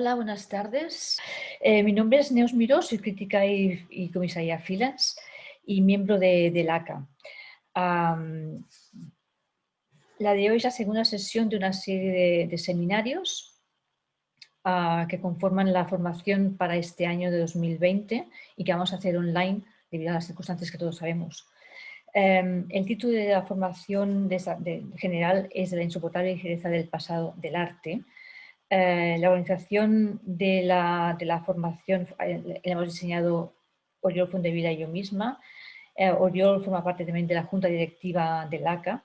Hola, buenas tardes. Mi nombre es Neus Miró, soy crítica y comisaria freelance y miembro de LACA. La de hoy es la segunda sesión de una serie de seminarios que conforman la formación para este año de 2020 y que vamos a hacer online debido a las circunstancias que todos sabemos. El título de la formación general es de la insoportable ligereza del pasado del arte. La organización de la formación la hemos diseñado Oriol Fondevila y yo misma. Oriol forma parte también de la junta directiva del LACA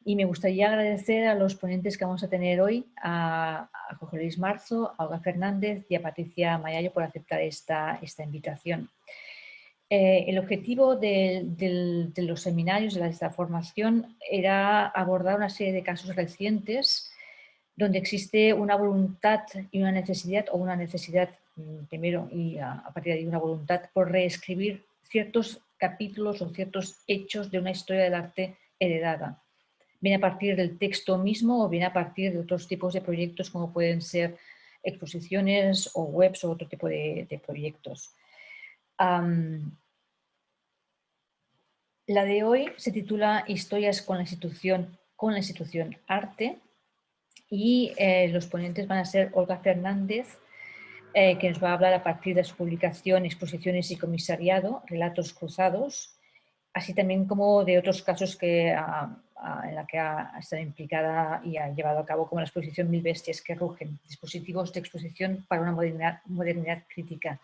y me gustaría agradecer a los ponentes que vamos a tener hoy, a Jorge Luis Marzo, a Olga Fernández y a Patricia Mayallo por aceptar esta invitación. El objetivo de los seminarios de esta formación era abordar una serie de casos recientes donde existe una voluntad y una necesidad, o una necesidad primero y a partir de ahí una voluntad por reescribir ciertos capítulos o ciertos hechos de una historia del arte heredada, bien a partir del texto mismo o bien a partir de otros tipos de proyectos como pueden ser exposiciones o webs o otro tipo de proyectos. La de hoy se titula Historias con la institución arte. Y los ponentes van a ser Olga Fernández, que nos va a hablar a partir de su publicación Exposiciones y comisariado, Relatos cruzados, así también como de otros casos en la que ha estado implicada y ha llevado a cabo, como la exposición Mil bestias que rugen, dispositivos de exposición para una modernidad crítica.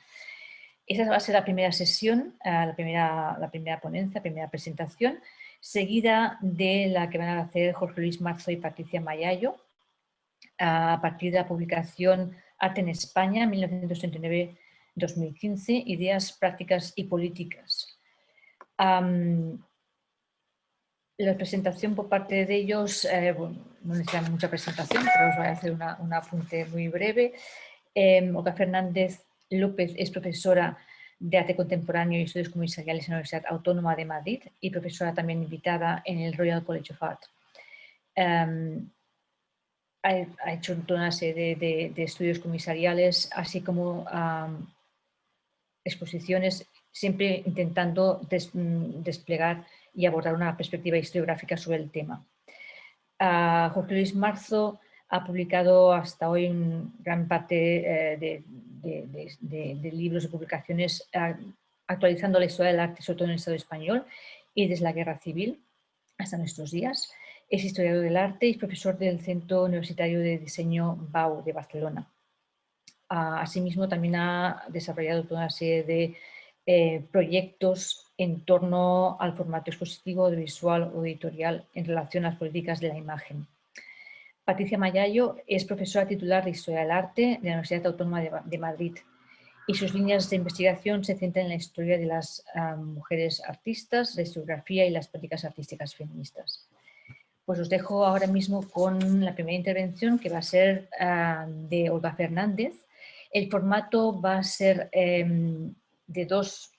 Esa va a ser la primera sesión, la primera ponencia, la primera presentación, seguida de la que van a hacer Jorge Luis Marzo y Patricia Mayallo, a partir de la publicación Arte en España, 1939-2015, Ideas, Prácticas y Políticas. La presentación por parte de ellos, no necesita mucha presentación, pero os voy a hacer un apunte muy breve. Olga Fernández López es profesora de Arte Contemporáneo y Estudios Comisariales en la Universidad Autónoma de Madrid y profesora también invitada en el Royal College of Art. Ha hecho toda una serie de estudios comisariales, así como exposiciones, siempre intentando desplegar y abordar una perspectiva historiográfica sobre el tema. Jorge Luis Marzo ha publicado hasta hoy gran parte de libros y publicaciones actualizando la historia del arte, sobre todo en el Estado español y desde la Guerra Civil hasta nuestros días. Es historiador del arte y profesor del Centro Universitario de Diseño BAU de Barcelona. Asimismo, también ha desarrollado toda una serie de proyectos en torno al formato expositivo, audiovisual o editorial en relación a las políticas de la imagen. Patricia Mayallo es profesora titular de Historia del Arte de la Universidad Autónoma de Madrid y sus líneas de investigación se centran en la historia de las mujeres artistas, la historiografía y las prácticas artísticas feministas. Pues os dejo ahora mismo con la primera intervención, que va a ser de Olga Fernández. El formato va a ser de dos,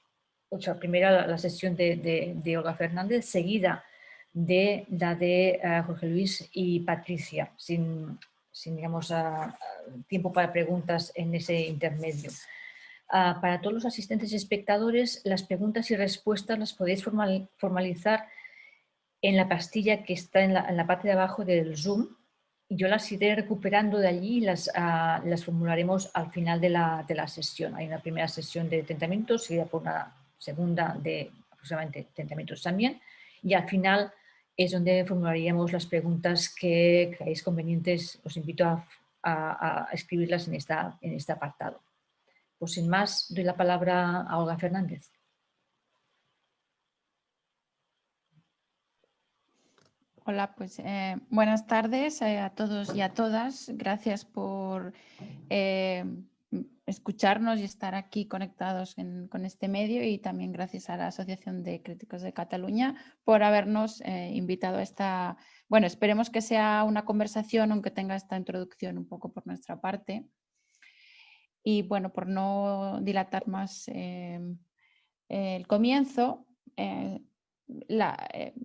o sea, primero la sesión de Olga Fernández, seguida de la de Jorge Luis y Patricia, sin digamos, tiempo para preguntas en ese intermedio. Para todos los asistentes y espectadores, las preguntas y respuestas las podéis formalizar en la pastilla que está en la parte de abajo del Zoom. Yo las iré recuperando de allí y las formularemos al final de la sesión. Hay una primera sesión de 30 minutos, seguida por una segunda de aproximadamente 30 minutos también, y al final es donde formularíamos las preguntas que creáis convenientes. Os invito a escribirlas en este apartado. Pues sin más, doy la palabra a Olga Fernández. Hola, pues buenas tardes a todos y a todas. Gracias por escucharnos y estar aquí conectados con este medio, y también gracias a la Asociación de Críticos de Cataluña por habernos invitado a esta... Bueno, esperemos que sea una conversación, aunque tenga esta introducción un poco por nuestra parte. Y bueno, por no dilatar más el comienzo,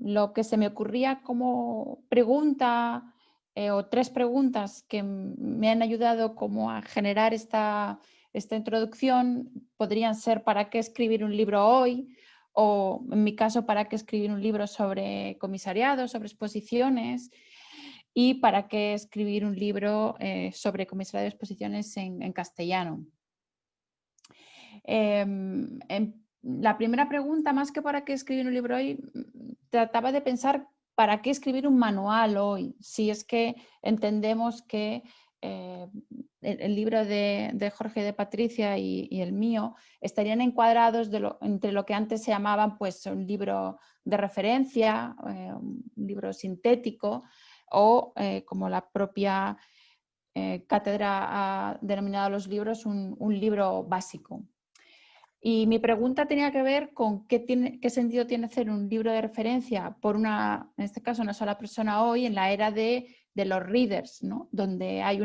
lo que se me ocurría como pregunta o 3 preguntas que me han ayudado como a generar esta introducción podrían ser: ¿para qué escribir un libro hoy? O en mi caso, ¿para qué escribir un libro sobre comisariado, sobre exposiciones? Y ¿para qué escribir un libro sobre comisariado y exposiciones en castellano? La primera pregunta, más que para qué escribir un libro hoy, trataba de pensar para qué escribir un manual hoy, si es que entendemos que el libro de Jorge y de Patricia y el mío estarían encuadrados entre lo que antes se llamaban pues un libro de referencia, un libro sintético, o como la propia cátedra ha denominado los libros, un libro básico. Y mi pregunta tenía que ver con qué sentido tiene hacer un libro de referencia por en este caso, una sola persona hoy en la era de los readers, ¿no? Donde hay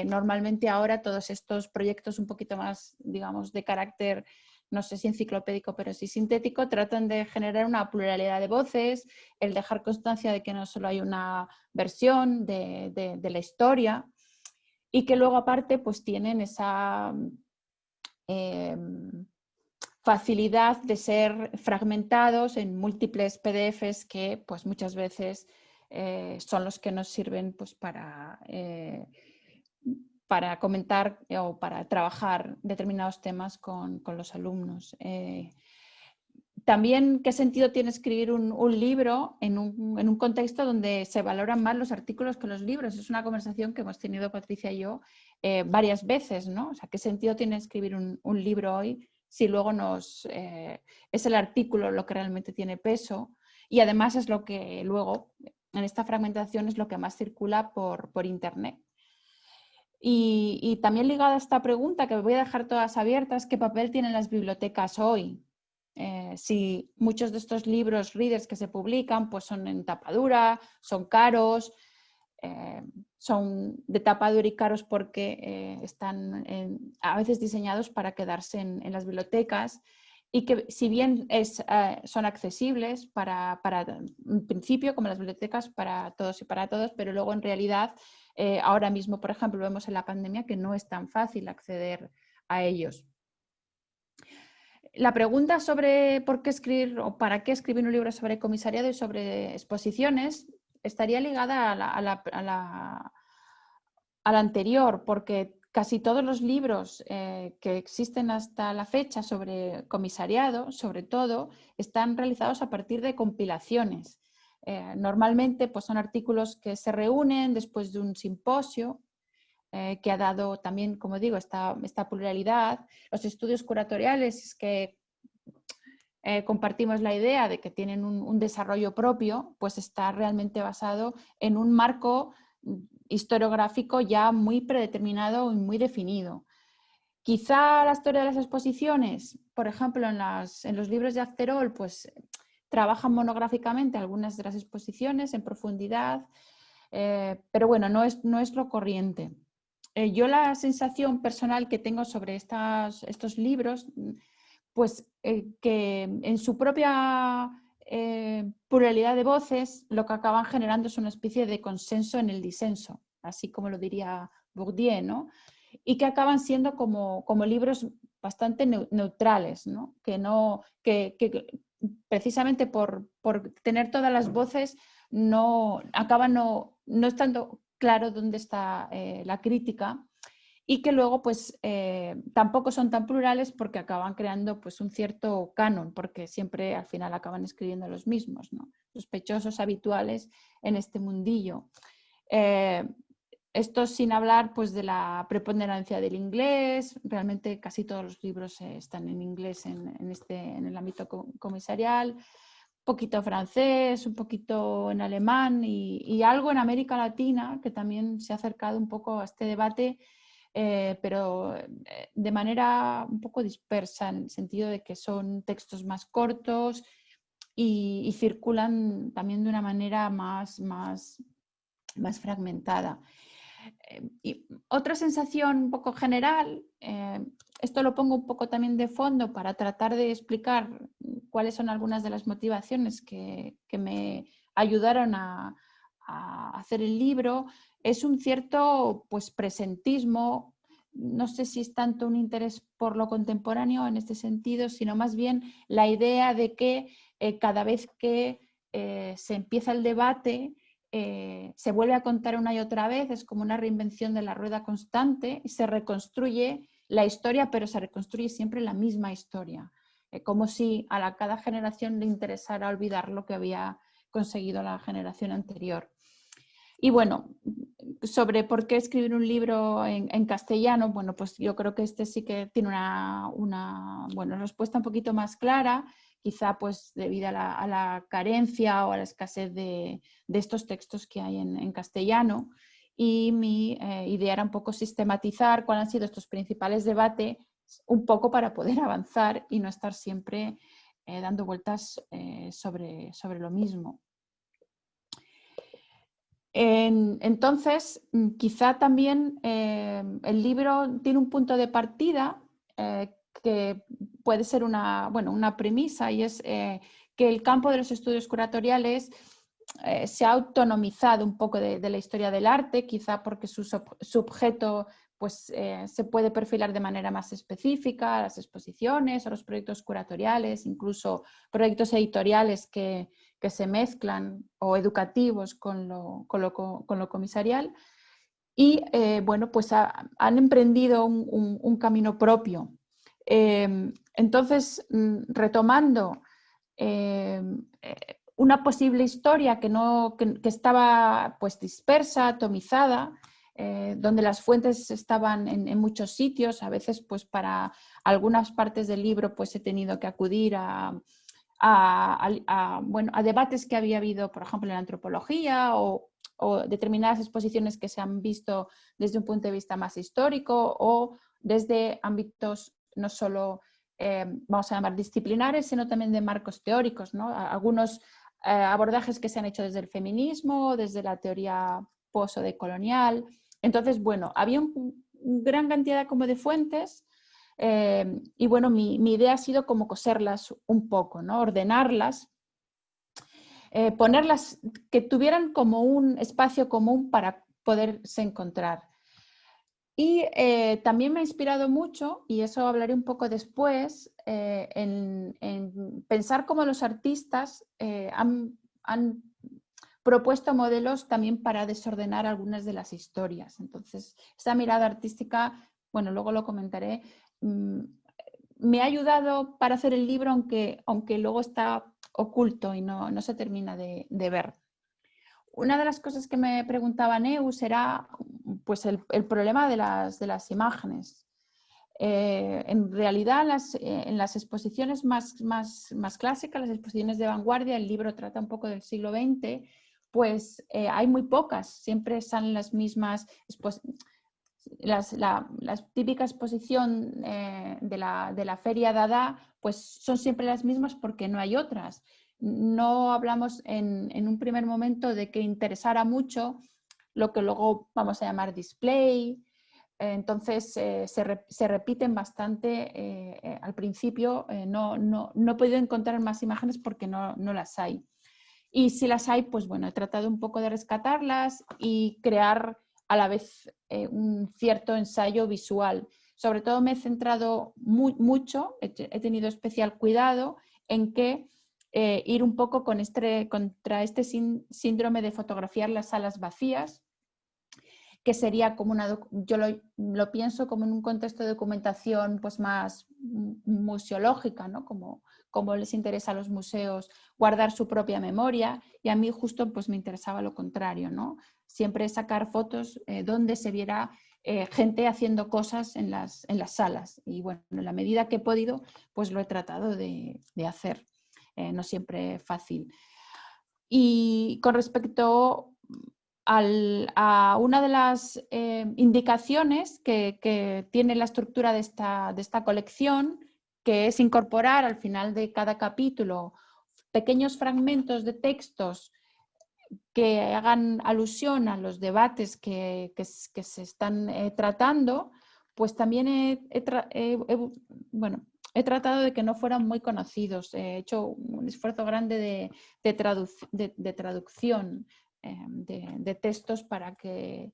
normalmente ahora todos estos proyectos un poquito más, digamos, de carácter, no sé si enciclopédico, pero sí sintético, tratan de generar una pluralidad de voces, el dejar constancia de que no solo hay una versión de la historia y que luego aparte pues tienen esa facilidad de ser fragmentados en múltiples PDFs que pues muchas veces son los que nos sirven pues para comentar o para trabajar determinados temas con los alumnos. También, ¿qué sentido tiene escribir un libro en un contexto donde se valoran más los artículos que los libros? Es una conversación que hemos tenido Patricia y yo varias veces, ¿no? O sea, ¿qué sentido tiene escribir un libro hoy si luego es el artículo lo que realmente tiene peso? Y además es lo que luego, en esta fragmentación, es lo que más circula por Internet. Y también ligada a esta pregunta, que voy a dejar todas abiertas, ¿qué papel tienen las bibliotecas hoy? Si muchos de estos libros readers que se publican pues son en tapa dura, son caros, son de tapa dura y caros porque están a veces diseñados para quedarse en las bibliotecas, y que si bien son accesibles en principio, como las bibliotecas, para todos y para todos, pero luego en realidad ahora mismo, por ejemplo, vemos en la pandemia que no es tan fácil acceder a ellos. La pregunta sobre por qué escribir o para qué escribir un libro sobre comisariado y sobre exposiciones estaría ligada a la anterior, porque casi todos los libros que existen hasta la fecha sobre comisariado, sobre todo, están realizados a partir de compilaciones. Normalmente pues, son artículos que se reúnen después de un simposio, que ha dado también, como digo, esta pluralidad. Los estudios curatoriales es que compartimos la idea de que tienen un desarrollo propio, pues está realmente basado en un marco historiográfico ya muy predeterminado y muy definido. Quizá la historia de las exposiciones, por ejemplo, en los libros de Afterall, pues trabajan monográficamente algunas de las exposiciones en profundidad, pero bueno, no es lo corriente. Yo la sensación personal que tengo sobre estos libros, pues que en su propia pluralidad de voces lo que acaban generando es una especie de consenso en el disenso, así como lo diría Bourdieu, ¿no? Y que acaban siendo como libros bastante neutrales, ¿no? Que precisamente por tener todas las voces acaban no estando claro dónde está la crítica, y que luego pues tampoco son tan plurales porque acaban creando pues un cierto canon, porque siempre al final acaban escribiendo los mismos, ¿no? Sospechosos habituales en este mundillo. Esto sin hablar pues de la preponderancia del inglés. Realmente casi todos los libros están en inglés en el ámbito comisarial, un poquito francés, un poquito en alemán y algo en América Latina, que también se ha acercado un poco a este debate, pero de manera un poco dispersa, en el sentido de que son textos más cortos y circulan también de una manera más fragmentada. Y otra sensación un poco general, esto lo pongo un poco también de fondo para tratar de explicar cuáles son algunas de las motivaciones que me ayudaron a hacer el libro es un cierto pues, presentismo. No sé si es tanto un interés por lo contemporáneo en este sentido, sino más bien la idea de que cada vez que se empieza el debate, se vuelve a contar una y otra vez, es como una reinvención de la rueda constante, y se reconstruye la historia, pero se reconstruye siempre la misma historia, como si a cada generación le interesara olvidar lo que había conseguido la generación anterior. Y bueno, sobre por qué escribir un libro en castellano, bueno, pues yo creo que este sí que tiene una respuesta un poquito más clara, quizá pues debido a la carencia o a la escasez de estos textos que hay en castellano. Y mi idea era un poco sistematizar cuáles han sido estos principales debates, un poco para poder avanzar y no estar siempre dando vueltas sobre lo mismo. Entonces, quizá también el libro tiene un punto de partida que puede ser una premisa, y es que el campo de los estudios curatoriales se ha autonomizado un poco de la historia del arte, quizá porque su objeto pues, se puede perfilar de manera más específica, las exposiciones o los proyectos curatoriales, incluso proyectos editoriales que se mezclan, o educativos con lo comisarial, y bueno, pues han emprendido un camino propio. Entonces, retomando una posible historia que estaba pues dispersa, atomizada, donde las fuentes estaban en muchos sitios, a veces pues para algunas partes del libro pues he tenido que acudir a debates que había habido, por ejemplo, en la antropología, o determinadas exposiciones que se han visto desde un punto de vista más histórico o desde ámbitos no solo, vamos a llamar, disciplinares, sino también de marcos teóricos, ¿no? Algunos abordajes que se han hecho desde el feminismo, desde la teoría post o decolonial. Entonces, bueno, había una gran cantidad como de fuentes. Y bueno, mi idea ha sido como coserlas un poco, ¿no? Ordenarlas, ponerlas que tuvieran como un espacio común para poderse encontrar. Y también me ha inspirado mucho, y eso hablaré un poco después, en pensar cómo los artistas han propuesto modelos también para desordenar algunas de las historias. Entonces, esa mirada artística, bueno, luego lo comentaré, me ha ayudado para hacer el libro, aunque luego está oculto y no se termina de ver. Una de las cosas que me preguntaba Neus era pues, el problema de las imágenes. En realidad, en las exposiciones más clásicas, las exposiciones de vanguardia, el libro trata un poco del siglo XX, pues hay muy pocas, siempre salen las mismas la típica exposición de la Feria Dada, pues son siempre las mismas porque no hay otras. No hablamos en un primer momento de que interesara mucho lo que luego vamos a llamar display. Entonces se repiten bastante al principio. No he podido encontrar más imágenes porque no las hay. Y si las hay, pues bueno, he tratado un poco de rescatarlas y crear a la vez un cierto ensayo visual. Sobre todo me he centrado mucho, he tenido especial cuidado en que ir un poco contra este síndrome de fotografiar las salas vacías, que sería como yo lo pienso como en un contexto de documentación pues más museológica, ¿no? Como les interesa a los museos guardar su propia memoria, y a mí justo pues me interesaba lo contrario, ¿no? Siempre sacar fotos donde se viera gente haciendo cosas en las salas, y bueno, en la medida que he podido pues lo he tratado de hacer, no siempre fácil. Y con respecto a una de las indicaciones que tiene la estructura de esta colección, que es incorporar al final de cada capítulo pequeños fragmentos de textos que hagan alusión a los debates que se están tratando, pues también he tratado de que no fueran muy conocidos. He hecho un esfuerzo grande de traducción. de textos para que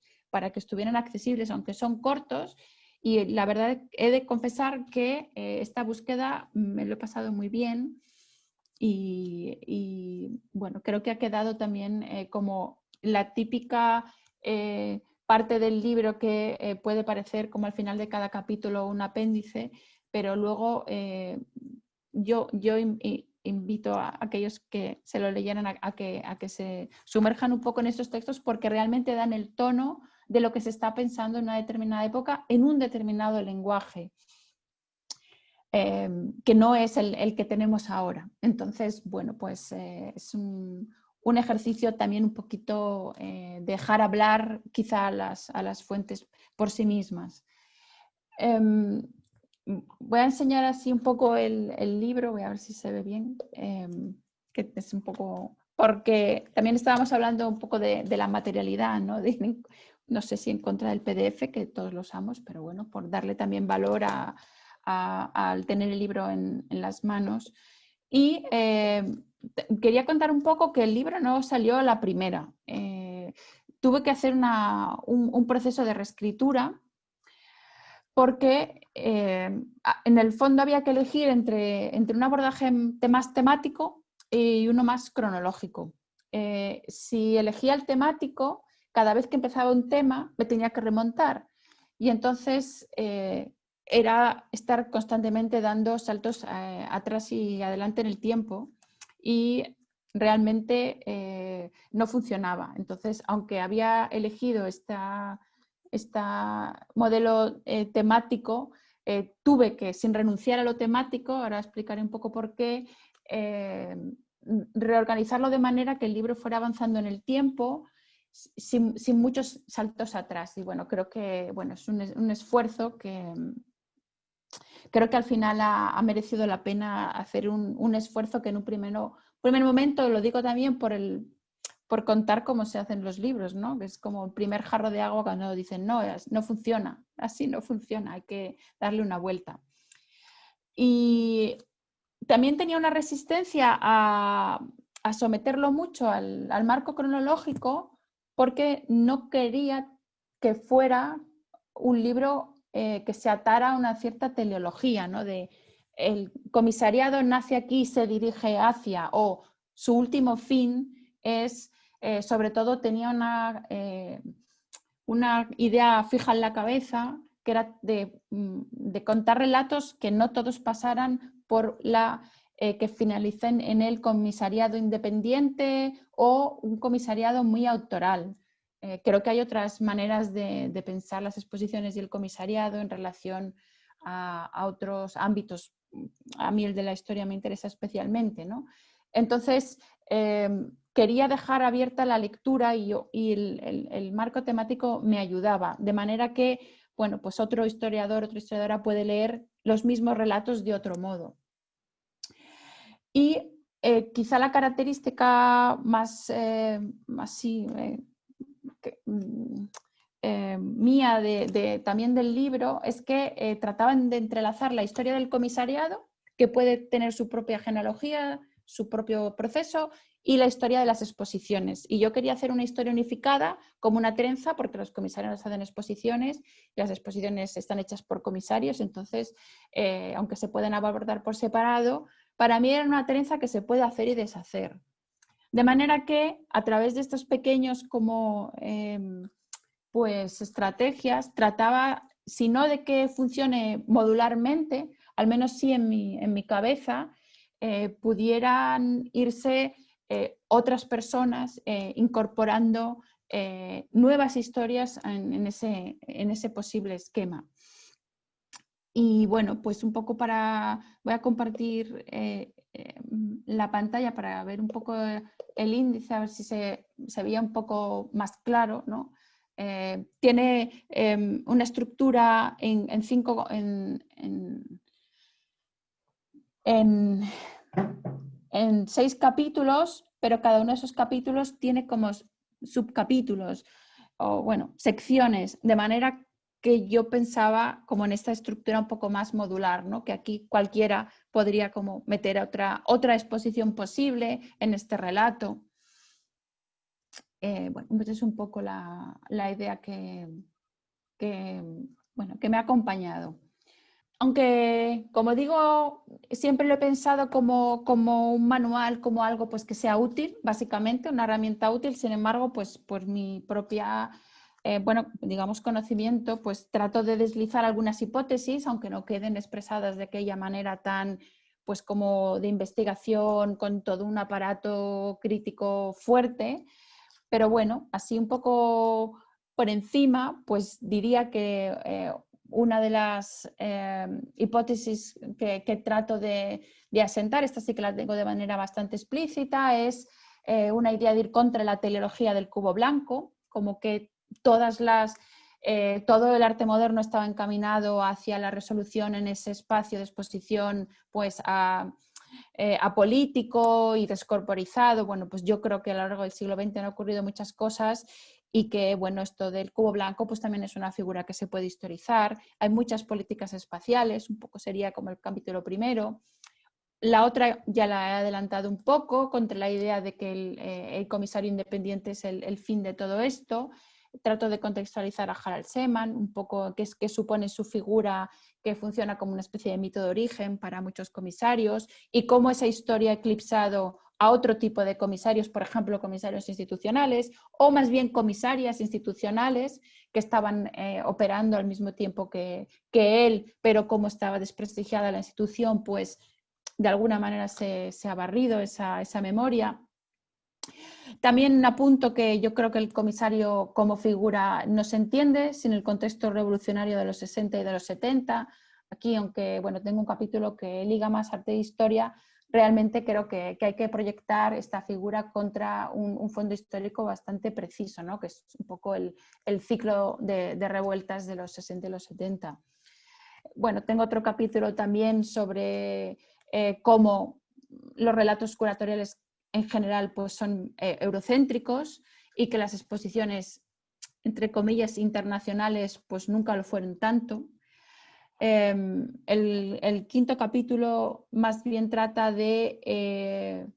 estuvieran accesibles, aunque son cortos. Y la verdad he de confesar que esta búsqueda me lo he pasado muy bien y bueno, creo que ha quedado también como la típica parte del libro que puede parecer como al final de cada capítulo un apéndice, pero luego yo invito a aquellos que se lo leyeran a que se sumerjan un poco en estos textos porque realmente dan el tono de lo que se está pensando en una determinada época en un determinado lenguaje, que no es el que tenemos ahora. Entonces, bueno, pues es un ejercicio también un poquito dejar hablar quizá a las fuentes por sí mismas. Voy a enseñar así un poco el libro, voy a ver si se ve bien, que es un poco, porque también estábamos hablando un poco de la materialidad, ¿no? No sé si en contra del PDF, que todos lo usamos, pero bueno, por darle también valor al tener el libro en las manos. Y quería contar un poco que el libro no salió a la primera. Tuve que hacer un proceso de reescritura porque en el fondo había que elegir entre un abordaje más temático y uno más cronológico. Si elegía el temático, cada vez que empezaba un tema me tenía que remontar y entonces era estar constantemente dando saltos atrás y adelante en el tiempo y realmente no funcionaba. Entonces, aunque había elegido este modelo temático, tuve que, sin renunciar a lo temático, ahora explicaré un poco por qué, reorganizarlo de manera que el libro fuera avanzando en el tiempo sin muchos saltos atrás. Y bueno, creo que es un esfuerzo que creo que al final ha merecido la pena hacer un esfuerzo que en un primer momento, lo digo también por contar cómo se hacen los libros, ¿no? Que es como el primer jarro de agua cuando dicen, no, no funciona, así no funciona, hay que darle una vuelta. Y también tenía una resistencia a someterlo mucho al marco cronológico porque no quería que fuera un libro que se atara a una cierta teleología, ¿no? De el comisariado nace aquí y se dirige hacia, o su último fin es, sobre todo tenía una idea fija en la cabeza, que era de contar relatos que no todos pasaran por que finalicen en el comisariado independiente o un comisariado muy autoral. Creo que hay otras maneras de pensar las exposiciones y el comisariado en relación a otros ámbitos. A mí el de la historia me interesa especialmente, ¿no? Entonces, quería dejar abierta la lectura y el marco temático me ayudaba, de manera que, bueno, pues otro historiador, otra historiadora puede leer los mismos relatos de otro modo. Y quizá la característica más mía también del libro es que trataban de entrelazar la historia del comisariado, que puede tener su propia genealogía, su propio proceso, y la historia de las exposiciones. Y yo quería hacer una historia unificada como una trenza, porque los comisarios hacen exposiciones y las exposiciones están hechas por comisarios, entonces, aunque se pueden abordar por separado, para mí era una trenza que se puede hacer y deshacer. De manera que a través de estos pequeños como pues estrategias, trataba, si no de que funcione modularmente, al menos sí en mi cabeza, pudieran irse otras personas incorporando nuevas historias en ese posible esquema. Y bueno, pues un poco voy a compartir la pantalla para ver un poco el índice, a ver si se veía un poco más claro, ¿no? Tiene una estructura en 6 capítulos, pero cada uno de esos capítulos tiene como subcapítulos o, bueno, secciones, de manera que yo pensaba como en esta estructura un poco más modular, ¿no? Que aquí cualquiera podría como meter otra exposición posible en este relato. bueno, pues es un poco la idea que me ha acompañado. Aunque, como digo, siempre lo he pensado como un manual, como algo pues, que sea útil, básicamente, una herramienta útil. Sin embargo, pues por mi propia, digamos, conocimiento, pues trato de deslizar algunas hipótesis, aunque no queden expresadas de aquella manera tan, pues como de investigación, con todo un aparato crítico fuerte. Pero bueno, así un poco por encima, pues diría que una de las hipótesis que trato de asentar, esta sí que la tengo de manera bastante explícita, es una idea de ir contra la teleología del cubo blanco, como que todo el arte moderno estaba encaminado hacia la resolución en ese espacio de exposición, pues apolítico y descorporizado. Bueno, pues yo creo que a lo largo del siglo XX han ocurrido muchas cosas y que, bueno, esto del cubo blanco pues también es una figura que se puede historizar. Hay muchas políticas espaciales, un poco sería como el capítulo primero. La otra ya la he adelantado un poco, contra la idea de que el comisario independiente es el fin de todo esto. Trato de contextualizar a Harald Seemann, un poco qué supone su figura, que funciona como una especie de mito de origen para muchos comisarios, y cómo esa historia ha eclipsado a otro tipo de comisarios, por ejemplo, comisarios institucionales, o más bien comisarias institucionales que estaban operando al mismo tiempo que él, pero como estaba desprestigiada la institución, pues de alguna manera se ha barrido esa memoria. También apunto que yo creo que el comisario como figura no se entiende sin el contexto revolucionario de los 60 y de los 70. Aquí, aunque bueno, tengo un capítulo que liga más arte e historia, realmente creo que hay que proyectar esta figura contra un fondo histórico bastante preciso, ¿no? Que es un poco el ciclo de revueltas de los 60 y los 70. Bueno, tengo otro capítulo también sobre cómo los relatos curatoriales en general pues son eurocéntricos y que las exposiciones, entre comillas, internacionales pues nunca lo fueron tanto. El quinto capítulo más bien trata de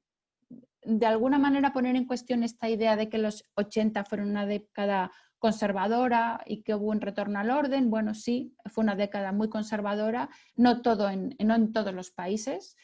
alguna manera poner en cuestión esta idea de que los 80 fueron una década conservadora y que hubo un retorno al orden. Bueno, sí, fue una década muy conservadora, no en todos los países,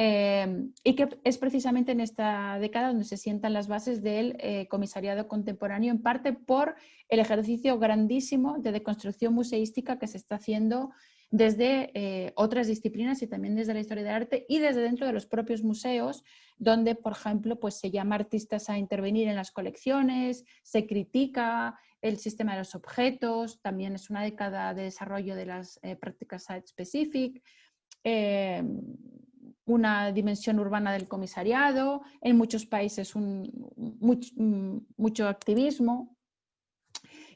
y que es precisamente en esta década donde se sientan las bases del comisariado contemporáneo, en parte por el ejercicio grandísimo de deconstrucción museística que se está haciendo desde otras disciplinas y también desde la historia del arte y desde dentro de los propios museos, donde, por ejemplo, pues se llama a artistas a intervenir en las colecciones, se critica el sistema de los objetos, también es una década de desarrollo de las prácticas site-specific, una dimensión urbana del comisariado, en muchos países mucho activismo.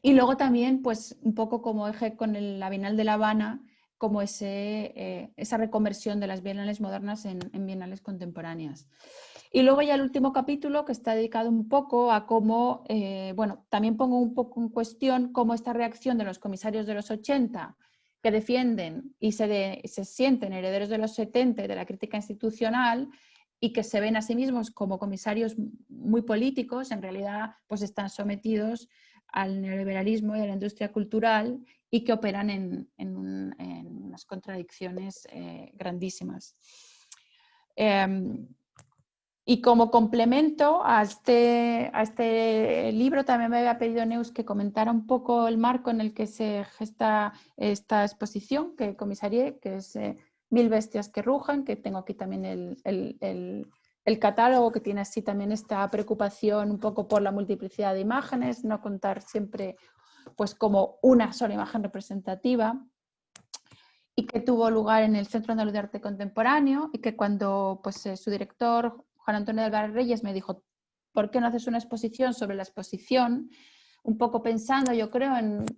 Y luego también, pues un poco como eje con la Bienal de La Habana, como esa reconversión de las bienales modernas en bienales contemporáneas. Y luego ya el último capítulo que está dedicado un poco a cómo, bueno, también pongo un poco en cuestión cómo esta reacción de los comisarios de los 80 que defienden y se sienten herederos de los 70 y de la crítica institucional y que se ven a sí mismos como comisarios muy políticos, en realidad pues están sometidos al neoliberalismo y a la industria cultural y que operan en unas contradicciones grandísimas. Y como complemento a este libro, también me había pedido Neus que comentara un poco el marco en el que se gesta esta exposición que comisarié, que es Mil bestias que rujan, que tengo aquí también el catálogo, que tiene así también esta preocupación un poco por la multiplicidad de imágenes, no contar siempre pues como una sola imagen representativa, y que tuvo lugar en el Centro Andaluz de Arte Contemporáneo, y que cuando pues, su director, Juan Antonio de Álvarez Reyes, me dijo, ¿por qué no haces una exposición sobre la exposición? Un poco pensando, yo creo,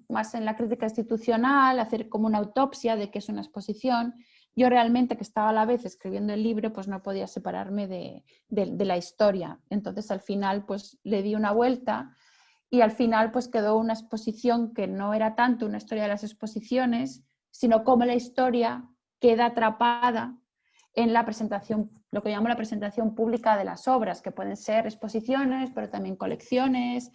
más en la crítica institucional, hacer como una autopsia de qué es una exposición. Yo realmente, que estaba a la vez escribiendo el libro, pues no podía separarme de la historia. Entonces, al final, pues le di una vuelta y al final pues quedó una exposición que no era tanto una historia de las exposiciones, sino cómo la historia queda atrapada en la presentación, lo que llamo la presentación pública de las obras, que pueden ser exposiciones, pero también colecciones,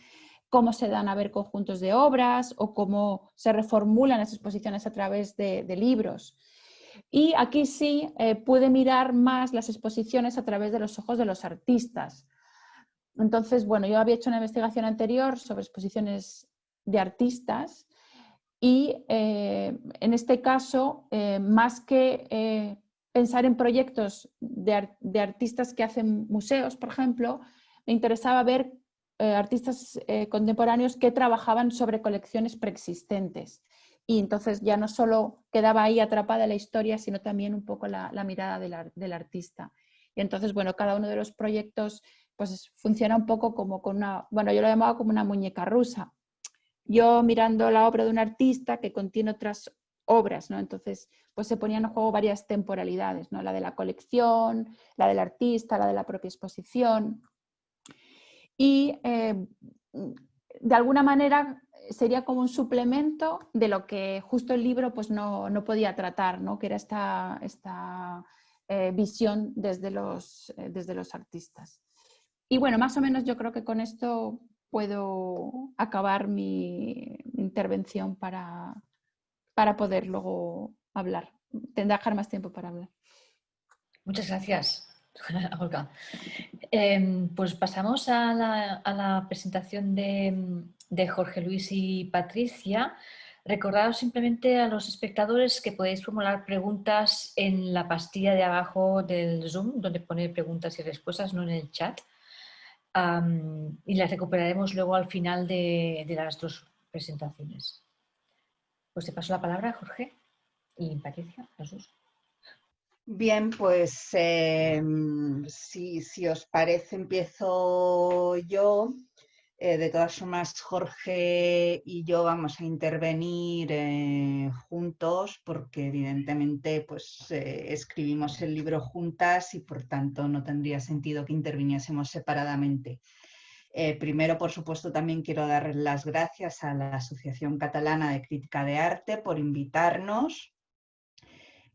cómo se dan a ver conjuntos de obras o cómo se reformulan las exposiciones a través de libros. Y aquí sí pude mirar más las exposiciones a través de los ojos de los artistas. Entonces, bueno, yo había hecho una investigación anterior sobre exposiciones de artistas y en este caso, más que pensar en proyectos de artistas que hacen museos, por ejemplo, me interesaba ver artistas contemporáneos que trabajaban sobre colecciones preexistentes. Y entonces ya no solo quedaba ahí atrapada la historia, sino también un poco la mirada del artista. Y entonces, bueno, cada uno de los proyectos pues funciona un poco como con una, bueno, yo lo llamaba como una muñeca rusa. Yo mirando la obra de un artista que contiene otras obras, ¿no? Entonces, pues se ponían en juego varias temporalidades, ¿no? La de la colección, la del artista, la de la propia exposición. Y de alguna manera sería como un suplemento de lo que justo el libro pues no podía tratar, ¿no? Que era esta visión desde los artistas. Y bueno, más o menos yo creo que con esto puedo acabar mi intervención para poder luego hablar. Tendré que dejar más tiempo para hablar. Muchas gracias, Olga. Pues pasamos a la presentación de Jorge Luis y Patricia. Recordaros simplemente a los espectadores que podéis formular preguntas en la pastilla de abajo del Zoom, donde pone preguntas y respuestas, no en el chat. Y las recuperaremos luego al final de las dos presentaciones. Pues te paso la palabra, Jorge y Patricia, los dos. Bien, pues si os parece empiezo yo. De todas formas, Jorge y yo vamos a intervenir juntos porque evidentemente pues, escribimos el libro juntas y por tanto no tendría sentido que interviniésemos separadamente. Primero, por supuesto, también quiero dar las gracias a la Asociación Catalana de Crítica de Arte por invitarnos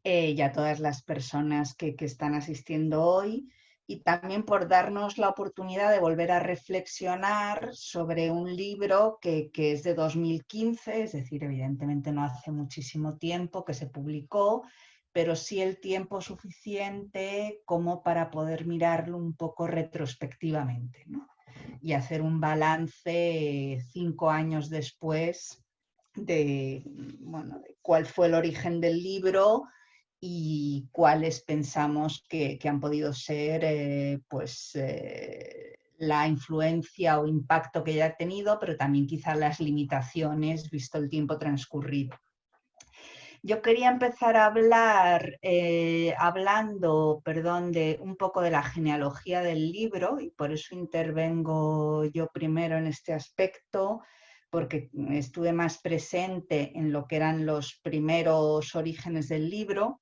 y a todas las personas que están asistiendo hoy y también por darnos la oportunidad de volver a reflexionar sobre un libro que es de 2015, es decir, evidentemente no hace muchísimo tiempo que se publicó, pero sí el tiempo suficiente como para poder mirarlo un poco retrospectivamente, ¿no? Y hacer un balance 5 años después de, bueno, de cuál fue el origen del libro y cuáles pensamos que han podido ser la influencia o impacto que ya ha tenido, pero también quizá las limitaciones visto el tiempo transcurrido. Yo quería empezar a hablar hablando de un poco de la genealogía del libro y por eso intervengo yo primero en este aspecto, porque estuve más presente en lo que eran los primeros orígenes del libro.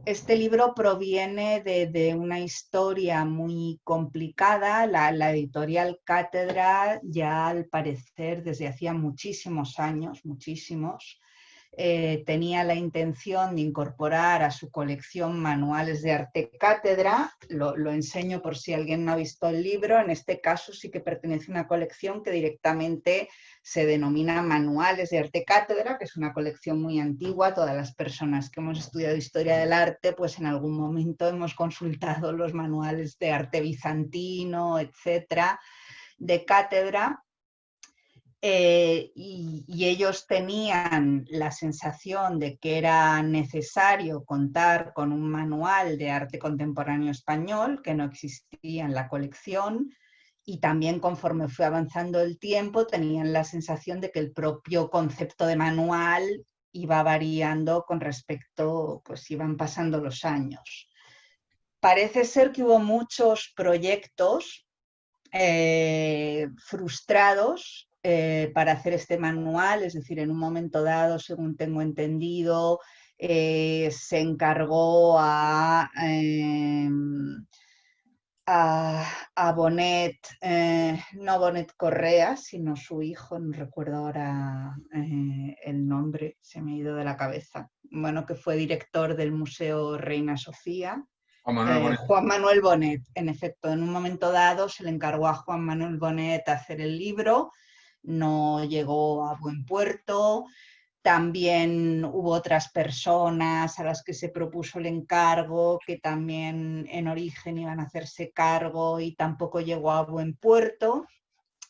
Este libro proviene de una historia muy complicada. La editorial Cátedra ya al parecer desde hacía muchísimos años, tenía la intención de incorporar a su colección manuales de arte cátedra. Lo enseño por si alguien no ha visto el libro. En este caso sí que pertenece a una colección que directamente se denomina Manuales de Arte Cátedra, que es una colección muy antigua. Todas las personas que hemos estudiado historia del arte, pues en algún momento hemos consultado los manuales de arte bizantino, etcétera, de cátedra. Y ellos tenían la sensación de que era necesario contar con un manual de arte contemporáneo español que no existía en la colección, y también conforme fue avanzando el tiempo tenían la sensación de que el propio concepto de manual iba variando con respecto, pues iban pasando los años. Parece ser que hubo muchos proyectos frustrados para hacer este manual, es decir, en un momento dado, según tengo entendido, se encargó a a Bonet, no Bonet Correa, sino su hijo, no recuerdo ahora el nombre, se me ha ido de la cabeza, bueno, que fue director del Museo Reina Sofía. Juan Manuel Bonet, en efecto, en un momento dado se le encargó a Juan Manuel Bonet hacer el libro, no llegó a buen puerto. También hubo otras personas a las que se propuso el encargo que también en origen iban a hacerse cargo y tampoco llegó a buen puerto.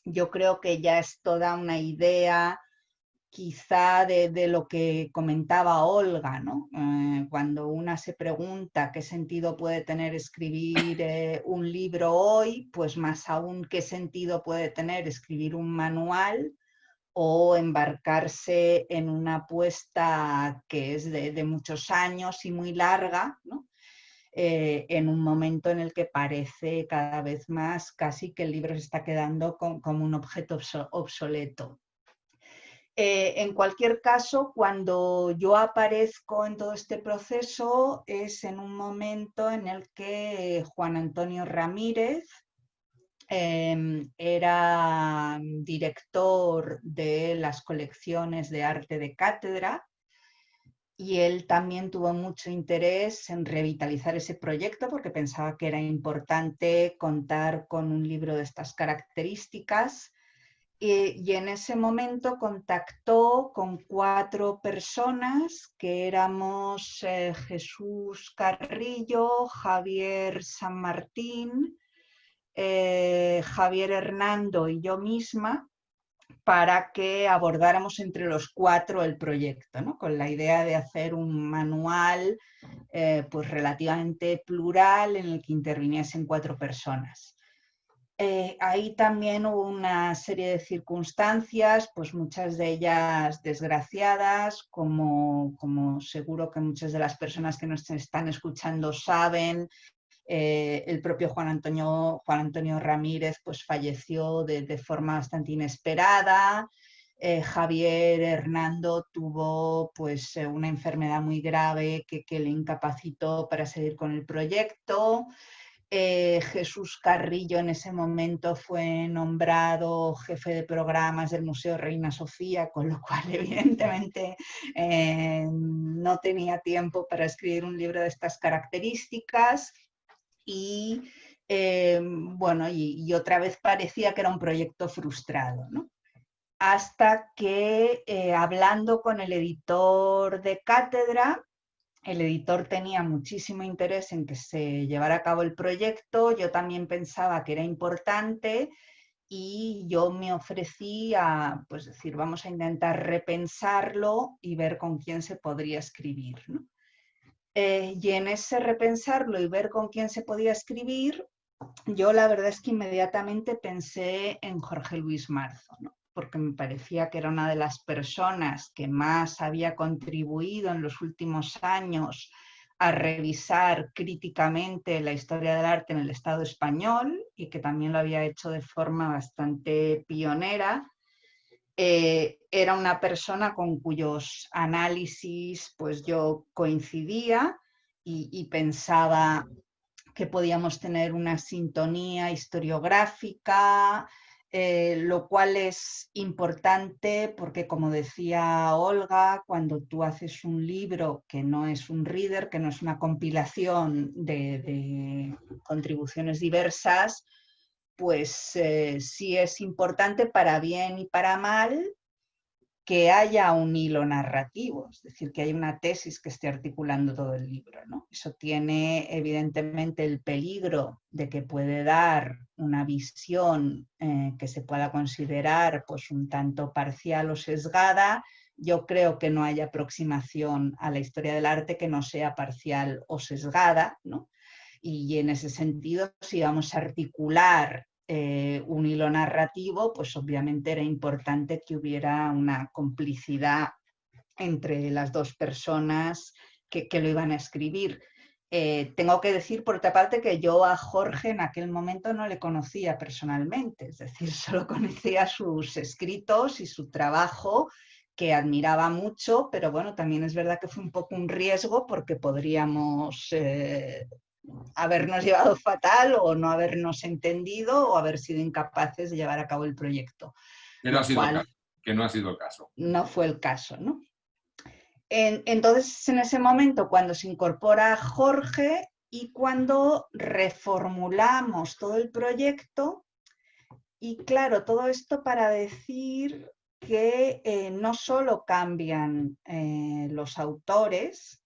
Yo creo que ya es toda una idea quizá de lo que comentaba Olga, ¿no? Cuando una se pregunta qué sentido puede tener escribir un libro hoy, pues más aún qué sentido puede tener escribir un manual o embarcarse en una apuesta que es de muchos años y muy larga, ¿no? En un momento en el que parece cada vez más casi que el libro se está quedando como un objeto obsoleto. En cualquier caso, cuando yo aparezco en todo este proceso es en un momento en el que Juan Antonio Ramírez era director de las colecciones de arte de cátedra y él también tuvo mucho interés en revitalizar ese proyecto porque pensaba que era importante contar con un libro de estas características. Y en ese momento contactó con 4 personas que éramos Jesús Carrillo, Javier San Martín, Javier Hernando y yo misma, para que abordáramos entre los 4 el proyecto, ¿no? Con la idea de hacer un manual pues relativamente plural en el que interviniesen 4 personas. Ahí también hubo una serie de circunstancias, pues muchas de ellas desgraciadas, como seguro que muchas de las personas que nos están escuchando saben. El propio Juan Antonio Ramírez pues falleció de forma bastante inesperada. Javier Hernando tuvo pues una enfermedad muy grave que le incapacitó para seguir con el proyecto. Jesús Carrillo en ese momento fue nombrado jefe de programas del Museo Reina Sofía, con lo cual evidentemente no tenía tiempo para escribir un libro de estas características. Y bueno, y otra vez parecía que era un proyecto frustrado, ¿no? Hasta que hablando con el editor de cátedra, el editor tenía muchísimo interés en que se llevara a cabo el proyecto, yo también pensaba que era importante y yo me ofrecí a pues decir, vamos a intentar repensarlo y ver con quién se podría escribir, ¿no? Y en ese repensarlo y ver con quién se podía escribir, yo la verdad es que inmediatamente pensé en Jorge Luis Marzo, ¿no? Porque me parecía que era una de las personas que más había contribuido en los últimos años a revisar críticamente la historia del arte en el Estado español y que también lo había hecho de forma bastante pionera. Era una persona con cuyos análisis pues yo coincidía y pensaba que podíamos tener una sintonía historiográfica, lo cual es importante porque, como decía Olga, cuando tú haces un libro que no es un reader, que no es una compilación de contribuciones diversas, pues sí es importante para bien y para mal que haya un hilo narrativo, es decir, que haya una tesis que esté articulando todo el libro, ¿no? Eso tiene evidentemente el peligro de que puede dar una visión que se pueda considerar pues un tanto parcial o sesgada. Yo creo que no hay aproximación a la historia del arte que no sea parcial o sesgada, ¿no? Y en ese sentido, si vamos a articular un hilo narrativo, pues obviamente era importante que hubiera una complicidad entre las 2 personas que lo iban a escribir. Tengo que decir, por otra parte, que yo a Jorge en aquel momento no le conocía personalmente, es decir, solo conocía sus escritos y su trabajo, que admiraba mucho, pero bueno, también es verdad que fue un poco un riesgo porque podríamos habernos llevado fatal o no habernos entendido o haber sido incapaces de llevar a cabo el proyecto. Que no ha sido el caso. Que no ha sido el caso. No fue el caso, ¿no? Entonces, en ese momento, cuando se incorpora Jorge y cuando reformulamos todo el proyecto, y claro, todo esto para decir que no solo cambian los autores,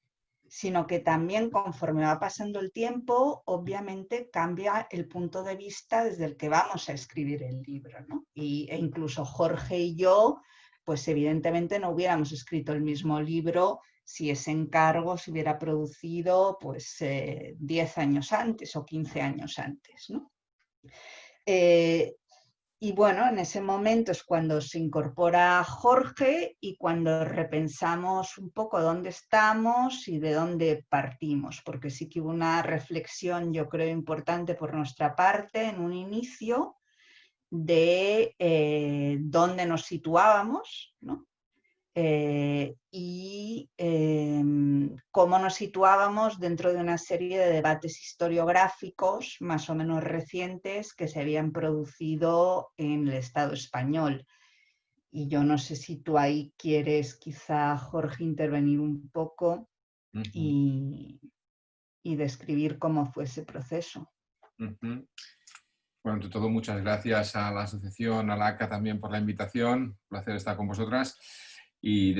sino que también conforme va pasando el tiempo, obviamente cambia el punto de vista desde el que vamos a escribir el libro, ¿no? E incluso Jorge y yo, pues evidentemente no hubiéramos escrito el mismo libro si ese encargo se hubiera producido pues 10 años antes o 15 años antes, ¿no? Y bueno, en ese momento es cuando se incorpora Jorge y cuando repensamos un poco dónde estamos y de dónde partimos, porque sí que hubo una reflexión, yo creo, importante por nuestra parte en un inicio de dónde nos situábamos, ¿no? Y cómo nos situábamos dentro de una serie de debates historiográficos más o menos recientes que se habían producido en el Estado español. Y yo no sé si tú ahí quieres quizá, Jorge, intervenir un poco y describir cómo fue ese proceso. Bueno, ante todo, muchas gracias a la asociación, a la ACA también por la invitación. Un placer estar con vosotras. Y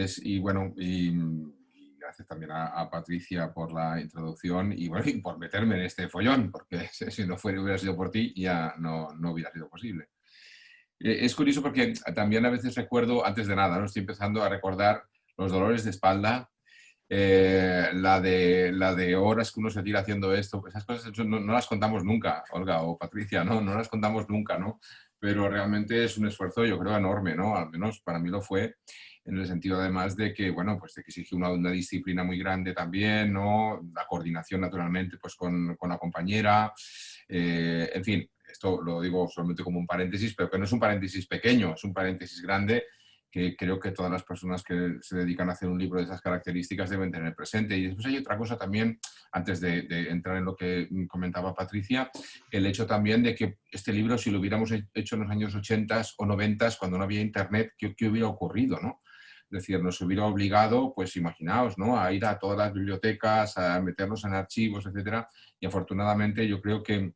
gracias también a Patricia por la introducción y, bueno, y por meterme en este follón, porque si no hubiera sido por ti ya no hubiera sido posible. Es curioso porque también a veces recuerdo, antes de nada, ¿no? Estoy empezando a recordar los dolores de espalda, la de horas que uno se tira haciendo esto. Esas cosas no las contamos nunca, Olga o Patricia, no las contamos nunca, ¿no? Pero realmente es un esfuerzo, yo creo, enorme, ¿no? Al menos para mí lo fue, en el sentido además de que, bueno, pues de que exige una disciplina muy grande también, ¿no? La coordinación, naturalmente, pues con la compañera, en fin, esto lo digo solamente como un paréntesis, pero que no es un paréntesis pequeño, es un paréntesis grande que creo que todas las personas que se dedican a hacer un libro de esas características deben tener presente. Y después hay otra cosa también, antes de entrar en lo que comentaba Patricia, el hecho también de que este libro, si lo hubiéramos hecho en los años 80 o 90, cuando no había internet, ¿qué hubiera ocurrido, no? Es decir, nos hubiera obligado, pues imaginaos, ¿no?, a ir a todas las bibliotecas, a meternos en archivos, etcétera. Y afortunadamente yo creo que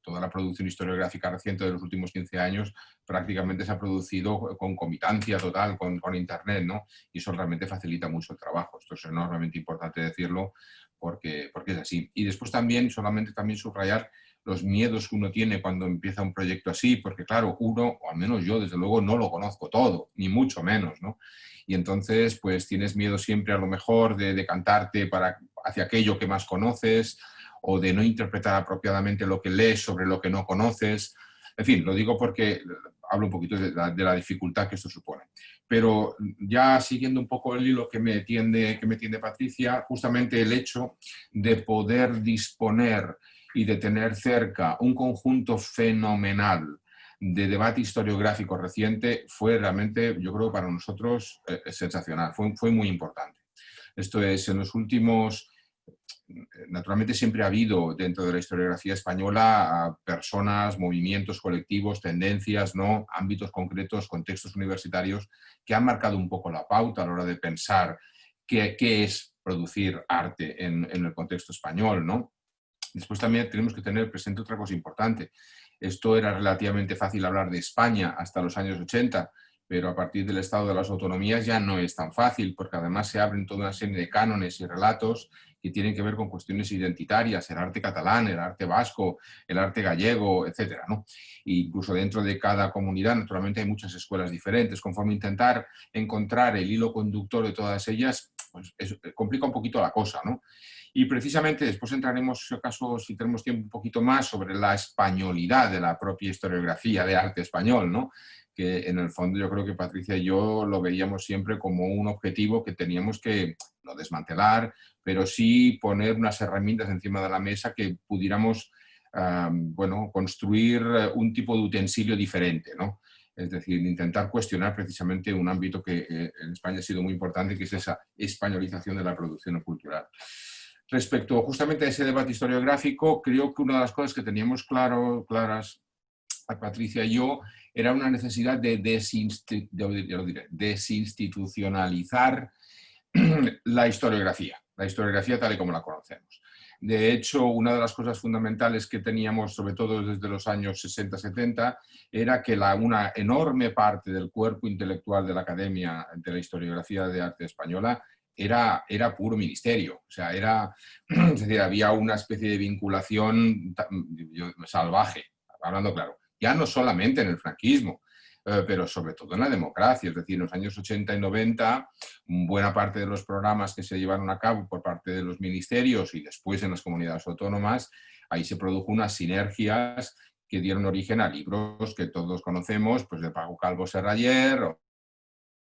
toda la producción historiográfica reciente de los últimos 15 años prácticamente se ha producido con concomitancia total con Internet, ¿no? Y eso realmente facilita mucho el trabajo. Esto es enormemente importante decirlo porque es así. Y después también subrayar los miedos que uno tiene cuando empieza un proyecto así, porque claro, uno, o al menos yo, desde luego, no lo conozco todo, ni mucho menos, ¿no? Y entonces, pues tienes miedo siempre a lo mejor de decantarte hacia aquello que más conoces, o de no interpretar apropiadamente lo que lees sobre lo que no conoces. En fin, lo digo porque hablo un poquito de la dificultad que esto supone. Pero ya siguiendo un poco el hilo que me tiende Patricia, justamente el hecho de poder disponer y de tener cerca un conjunto fenomenal de debate historiográfico reciente fue realmente, yo creo, para nosotros sensacional, fue muy importante. Esto es, en los últimos... Naturalmente siempre ha habido dentro de la historiografía española personas, movimientos colectivos, tendencias, ¿no?, ámbitos concretos, contextos universitarios que han marcado un poco la pauta a la hora de pensar qué es producir arte en el contexto español, ¿no? Después también tenemos que tener presente otra cosa importante. Esto era relativamente fácil hablar de España hasta los años 80, pero a partir del Estado de las Autonomías ya no es tan fácil, porque además se abren toda una serie de cánones y relatos que tienen que ver con cuestiones identitarias, el arte catalán, el arte vasco, el arte gallego, etcétera, ¿no? E incluso dentro de cada comunidad, naturalmente, hay muchas escuelas diferentes. Conforme intentar encontrar el hilo conductor de todas ellas, pues complica un poquito la cosa, ¿no? Y precisamente después entraremos, si acaso, si tenemos tiempo, un poquito más sobre la españolidad de la propia historiografía de arte español, ¿no? Que en el fondo yo creo que Patricia y yo lo veíamos siempre como un objetivo que teníamos que no desmantelar, pero sí poner unas herramientas encima de la mesa que pudiéramos construir un tipo de utensilio diferente, ¿no? Es decir, intentar cuestionar precisamente un ámbito que en España ha sido muy importante, que es esa españolización de la producción cultural. Respecto justamente a ese debate historiográfico, creo que una de las cosas que teníamos claras a Patricia y yo era una necesidad de desinstitucionalizar la historiografía tal y como la conocemos. De hecho, una de las cosas fundamentales que teníamos, sobre todo desde los años 60-70, era que una enorme parte del cuerpo intelectual de la Academia de la Historiografía de Arte Española era puro ministerio. O sea, es decir, había una especie de vinculación salvaje, hablando claro. Ya no solamente en el franquismo, pero sobre todo en la democracia. Es decir, en los años 80 y 90, buena parte de los programas que se llevaron a cabo por parte de los ministerios y después en las comunidades autónomas, ahí se produjo unas sinergias que dieron origen a libros que todos conocemos, pues de Paco Calvo Serraller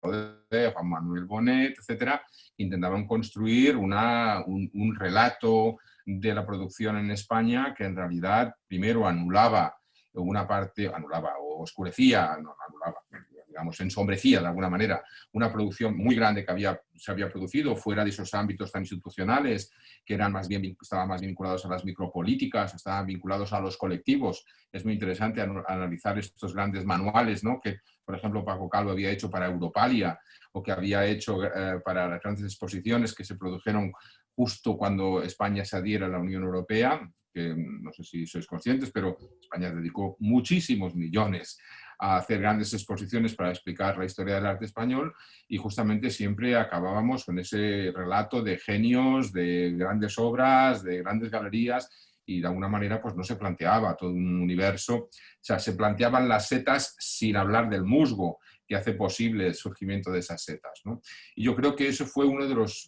o de Juan Manuel Bonet, etcétera, que intentaban construir un relato de la producción en España que en realidad primero anulaba o oscurecía, no anulaba, digamos, ensombrecía de alguna manera una producción muy grande que se había producido fuera de esos ámbitos tan institucionales, que estaban más bien vinculados a las micropolíticas, estaban vinculados a los colectivos. Es muy interesante analizar estos grandes manuales, ¿no?, que, por ejemplo, Paco Calvo había hecho para Europalia o que había hecho para las grandes exposiciones que se produjeron justo cuando España se adhiera a la Unión Europea, que no sé si sois conscientes, pero España dedicó muchísimos millones a hacer grandes exposiciones para explicar la historia del arte español y justamente siempre acabábamos con ese relato de genios, de grandes obras, de grandes galerías y de alguna manera pues no se planteaba todo un universo, o sea, se planteaban las setas sin hablar del musgo que hace posible el surgimiento de esas setas, ¿no? Y yo creo que eso fue uno de las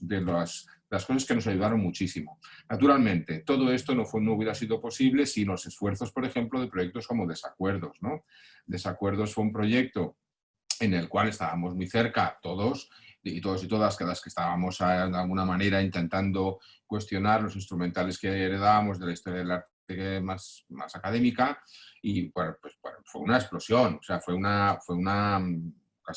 cosas que nos ayudaron muchísimo. Naturalmente, todo esto no hubiera sido posible sin los esfuerzos, por ejemplo, de proyectos como Desacuerdos, ¿no? Desacuerdos fue un proyecto en el cual estábamos muy cerca todos y todas, que las que estábamos de alguna manera intentando cuestionar los instrumentales que heredábamos de la historia del arte más académica, y bueno, pues fue una explosión, o sea, fue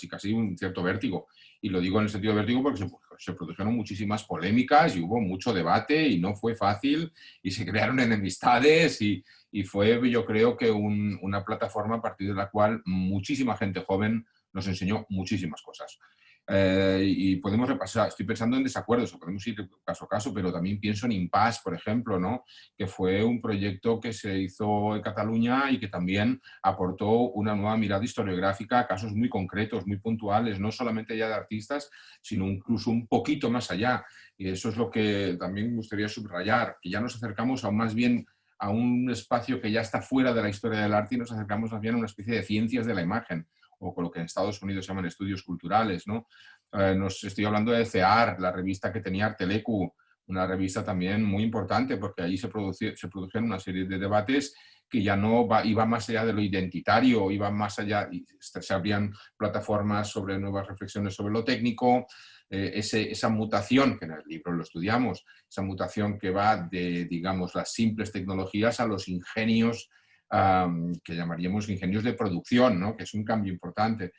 casi un cierto vértigo. Y lo digo en el sentido de vértigo porque se produjeron muchísimas polémicas y hubo mucho debate y no fue fácil y se crearon enemistades y fue, yo creo que una plataforma a partir de la cual muchísima gente joven nos enseñó muchísimas cosas. Y podemos repasar, estoy pensando en Desacuerdos, o podemos ir caso a caso, pero también pienso en Impasse, por ejemplo, ¿no?, que fue un proyecto que se hizo en Cataluña y que también aportó una nueva mirada historiográfica a casos muy concretos, muy puntuales, no solamente ya de artistas, sino incluso un poquito más allá. Y eso es lo que también me gustaría subrayar, que ya nos acercamos más bien a un espacio que ya está fuera de la historia del arte y nos acercamos más bien a una especie de ciencias de la imagen, o con lo que en Estados Unidos se llaman estudios culturales, ¿no? Estoy hablando de CEAR, la revista que tenía Artelecu, una revista también muy importante porque allí se produjeron una serie de debates que ya no iban más allá de lo identitario, iban más allá, y se abrían plataformas sobre nuevas reflexiones sobre lo técnico, esa mutación, que en el libro lo estudiamos, esa mutación que va de, digamos, las simples tecnologías a los ingenios, que llamaríamos ingenios de producción, ¿no?, que es un cambio importante.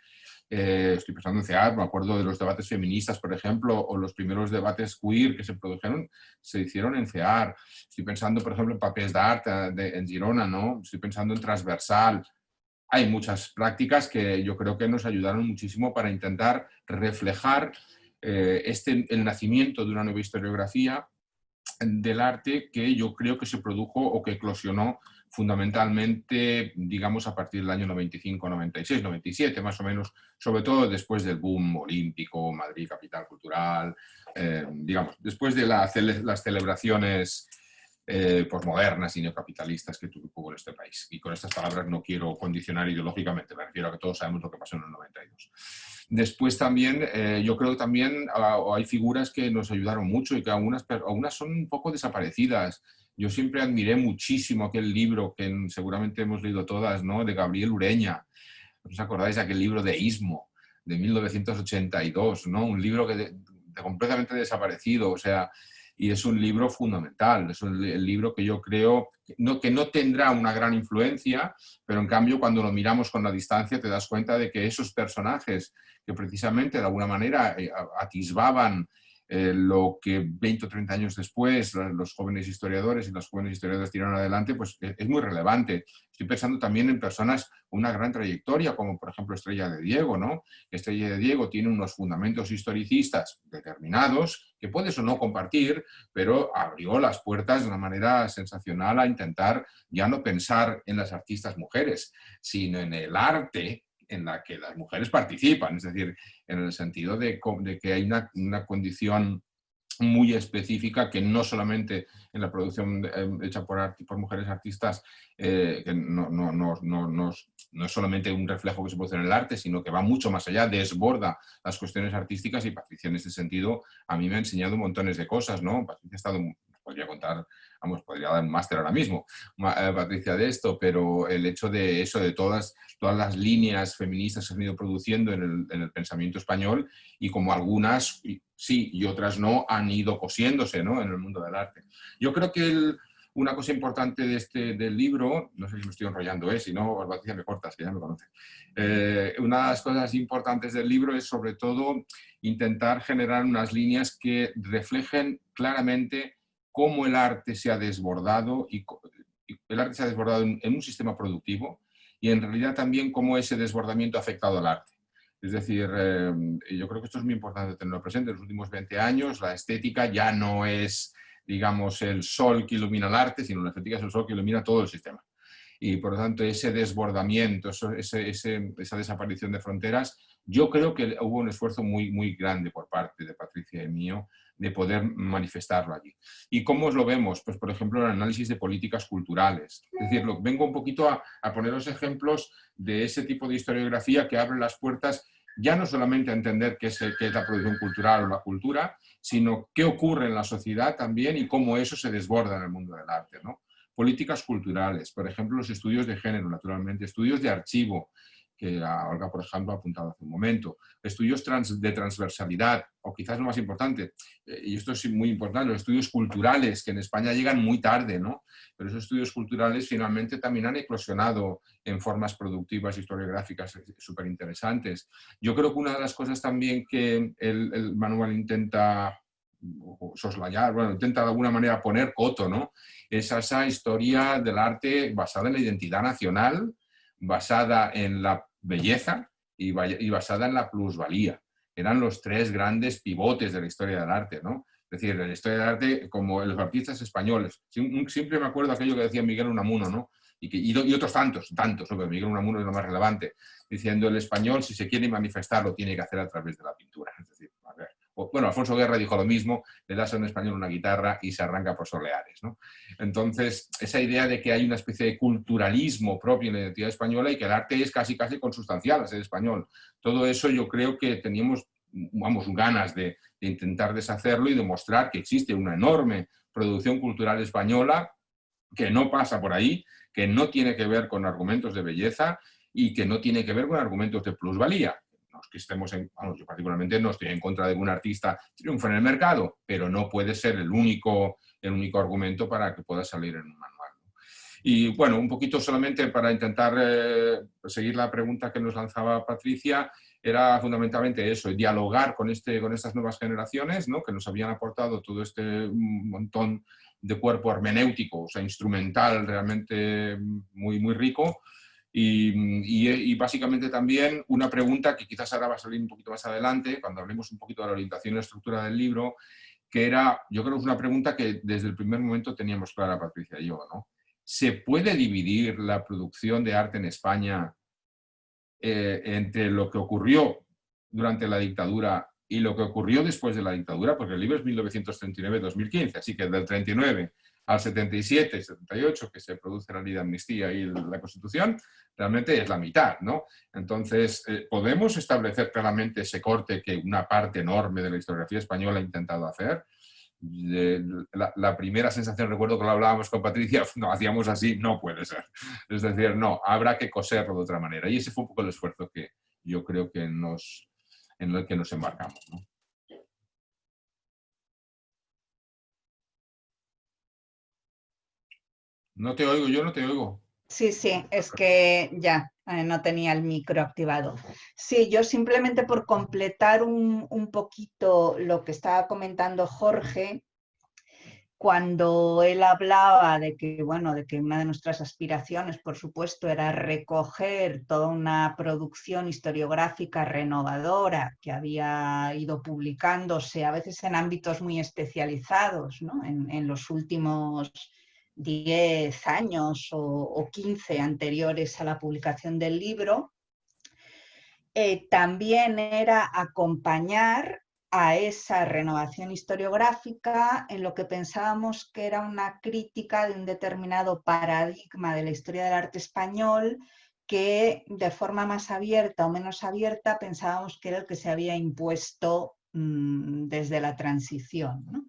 Estoy pensando en CEAR, me acuerdo de los debates feministas, por ejemplo, o los primeros debates queer que se produjeron, se hicieron en CEAR. Estoy pensando, por ejemplo, en Papers d'Art en Girona, ¿no? Estoy pensando en Transversal. Hay muchas prácticas que yo creo que nos ayudaron muchísimo para intentar reflejar el nacimiento de una nueva historiografía del arte que yo creo que se produjo o que eclosionó fundamentalmente, digamos, a partir del año 95, 96, 97, más o menos, sobre todo después del boom olímpico, Madrid, capital cultural, digamos, después de las celebraciones posmodernas y neocapitalistas que tuvo en este país. Y con estas palabras no quiero condicionar ideológicamente, me refiero a que todos sabemos lo que pasó en el 92. Después también, yo creo que también hay figuras que nos ayudaron mucho y que algunas son un poco desaparecidas. Yo siempre admiré muchísimo aquel libro que seguramente hemos leído todas, ¿no?, de Gabriel Ureña. ¿Os acordáis de aquel libro de Istmo, de 1982, ¿no? Un libro completamente desaparecido, o sea, y es un libro fundamental, es el libro que yo creo que no tendrá una gran influencia, pero en cambio cuando lo miramos con la distancia te das cuenta de que esos personajes que precisamente de alguna manera atisbaban lo que 20 o 30 años después los jóvenes historiadores y las jóvenes historiadoras tiraron adelante, pues es muy relevante. Estoy pensando también en personas con una gran trayectoria, como por ejemplo Estrella de Diego, ¿no? Estrella de Diego tiene unos fundamentos historicistas determinados que puedes o no compartir, pero abrió las puertas de una manera sensacional a intentar ya no pensar en las artistas mujeres, sino en el arte en la que las mujeres participan, es decir, en el sentido de que hay una condición muy específica que no solamente en la producción hecha por mujeres artistas, que no es solamente un reflejo que se produce en el arte, sino que va mucho más allá, desborda las cuestiones artísticas, y Patricia en este sentido a mí me ha enseñado montones de cosas, ¿no? Patricia ha estado, podría contar, vamos, podría dar un máster ahora mismo, Patricia, de esto, pero el hecho de eso, de todas las líneas feministas que se han ido produciendo en el pensamiento español, y como algunas sí y otras no han ido cosiéndose, ¿no?, en el mundo del arte. Yo creo que una cosa importante del libro, no sé si me estoy enrollando, si no, Patricia, me cortas, que ya me conoce. Una de las cosas importantes del libro es sobre todo intentar generar unas líneas que reflejen claramente cómo el arte se ha desbordado, y el arte se ha desbordado en un sistema productivo, y en realidad también cómo ese desbordamiento ha afectado al arte. Es decir, yo creo que esto es muy importante tenerlo presente. En los últimos 20 años la estética ya no es, digamos, el sol que ilumina el arte, sino la estética es el sol que ilumina todo el sistema. Y por lo tanto ese desbordamiento, esa desaparición de fronteras, yo creo que hubo un esfuerzo muy, muy grande por parte de Patricia y mío de poder manifestarlo allí. ¿Y cómo os lo vemos? Pues por ejemplo el análisis de políticas culturales. Es decir, vengo un poquito a poneros ejemplos de ese tipo de historiografía que abre las puertas ya no solamente a entender qué es la producción cultural o la cultura, sino qué ocurre en la sociedad también y cómo eso se desborda en el mundo del arte, ¿no? Políticas culturales, por ejemplo, los estudios de género, naturalmente, estudios de archivo, que Olga, por ejemplo, ha apuntado hace un momento, estudios de transversalidad, o quizás lo más importante, y esto es muy importante, los estudios culturales, que en España llegan muy tarde, ¿no? Pero esos estudios culturales finalmente también han eclosionado en formas productivas historiográficas súper interesantes. Yo creo que una de las cosas también que el manual intenta soslayar, bueno, intenta de alguna manera poner coto, ¿no?, es esa historia del arte basada en la identidad nacional, basada en la belleza y basada en la plusvalía. Eran los tres grandes pivotes de la historia del arte, ¿no? Es decir, la historia del arte, como los artistas españoles. Siempre me acuerdo aquello que decía Miguel Unamuno, ¿no? Y otros tantos, ¿no? Pero Miguel Unamuno es lo más relevante, diciendo: el español, si se quiere manifestar, lo tiene que hacer a través de la pintura. Es decir, a ver. Bueno, Alfonso Guerra dijo lo mismo: le das a un español una guitarra y se arranca por soleares, ¿no? Entonces, esa idea de que hay una especie de culturalismo propio en la identidad española y que el arte es casi consustancial a ser español. Todo eso yo creo que teníamos, vamos, ganas de intentar deshacerlo y demostrar que existe una enorme producción cultural española que no pasa por ahí, que no tiene que ver con argumentos de belleza y que no tiene que ver con argumentos de plusvalía. No es que estemos yo particularmente no estoy en contra de que un artista triunfe en el mercado, pero no puede ser el único argumento para que pueda salir en un manual. Y bueno, un poquito solamente para intentar seguir la pregunta que nos lanzaba Patricia, era fundamentalmente eso, dialogar con estas nuevas generaciones, ¿no?, que nos habían aportado todo este montón de cuerpo hermenéutico, o sea, instrumental realmente muy, muy rico. Y básicamente también una pregunta que quizás ahora va a salir un poquito más adelante, cuando hablemos un poquito de la orientación y la estructura del libro, que era, yo creo que es una pregunta que desde el primer momento teníamos clara Patricia y yo, ¿no? ¿Se puede dividir la producción de arte en España entre lo que ocurrió durante la dictadura y lo que ocurrió después de la dictadura? Porque el libro es 1939-2015, así que del 39 al 77, 78, que se produce la ley de amnistía y la Constitución, realmente es la mitad, ¿no? Entonces, ¿podemos establecer claramente ese corte que una parte enorme de la historiografía española ha intentado hacer? La primera sensación, recuerdo que lo hablábamos con Patricia, no, hacíamos así, no puede ser. Es decir, no, habrá que coserlo de otra manera. Y ese fue un poco el esfuerzo que yo creo que en el que nos embarcamos, ¿no? No te oigo, yo no te oigo. Sí, sí, es que ya no tenía el micro activado. Sí, yo simplemente por completar un poquito lo que estaba comentando Jorge, cuando él hablaba de que, bueno, de que una de nuestras aspiraciones, por supuesto, era recoger toda una producción historiográfica renovadora que había ido publicándose a veces en ámbitos muy especializados, ¿no? En los últimos 10 años o 15 anteriores a la publicación del libro, también era acompañar a esa renovación historiográfica en lo que pensábamos que era una crítica de un determinado paradigma de la historia del arte español que de forma más abierta o menos abierta pensábamos que era el que se había impuesto desde la transición, ¿no?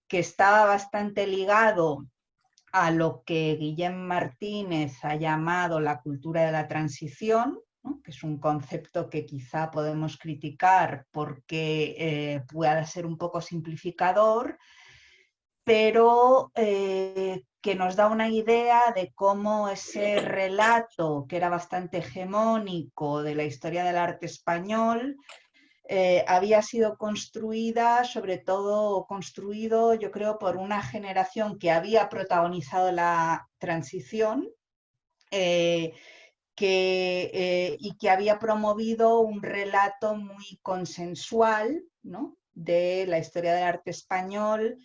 Que estaba bastante ligado a lo que Guillem Martínez ha llamado la cultura de la transición, ¿no? Que es un concepto que quizá podemos criticar porque pueda ser un poco simplificador, pero que nos da una idea de cómo ese relato, que era bastante hegemónico de la historia del arte español, había sido construida, sobre todo construido, yo creo, por una generación que había protagonizado la transición y que había promovido un relato muy consensual, ¿no?, de la historia del arte español,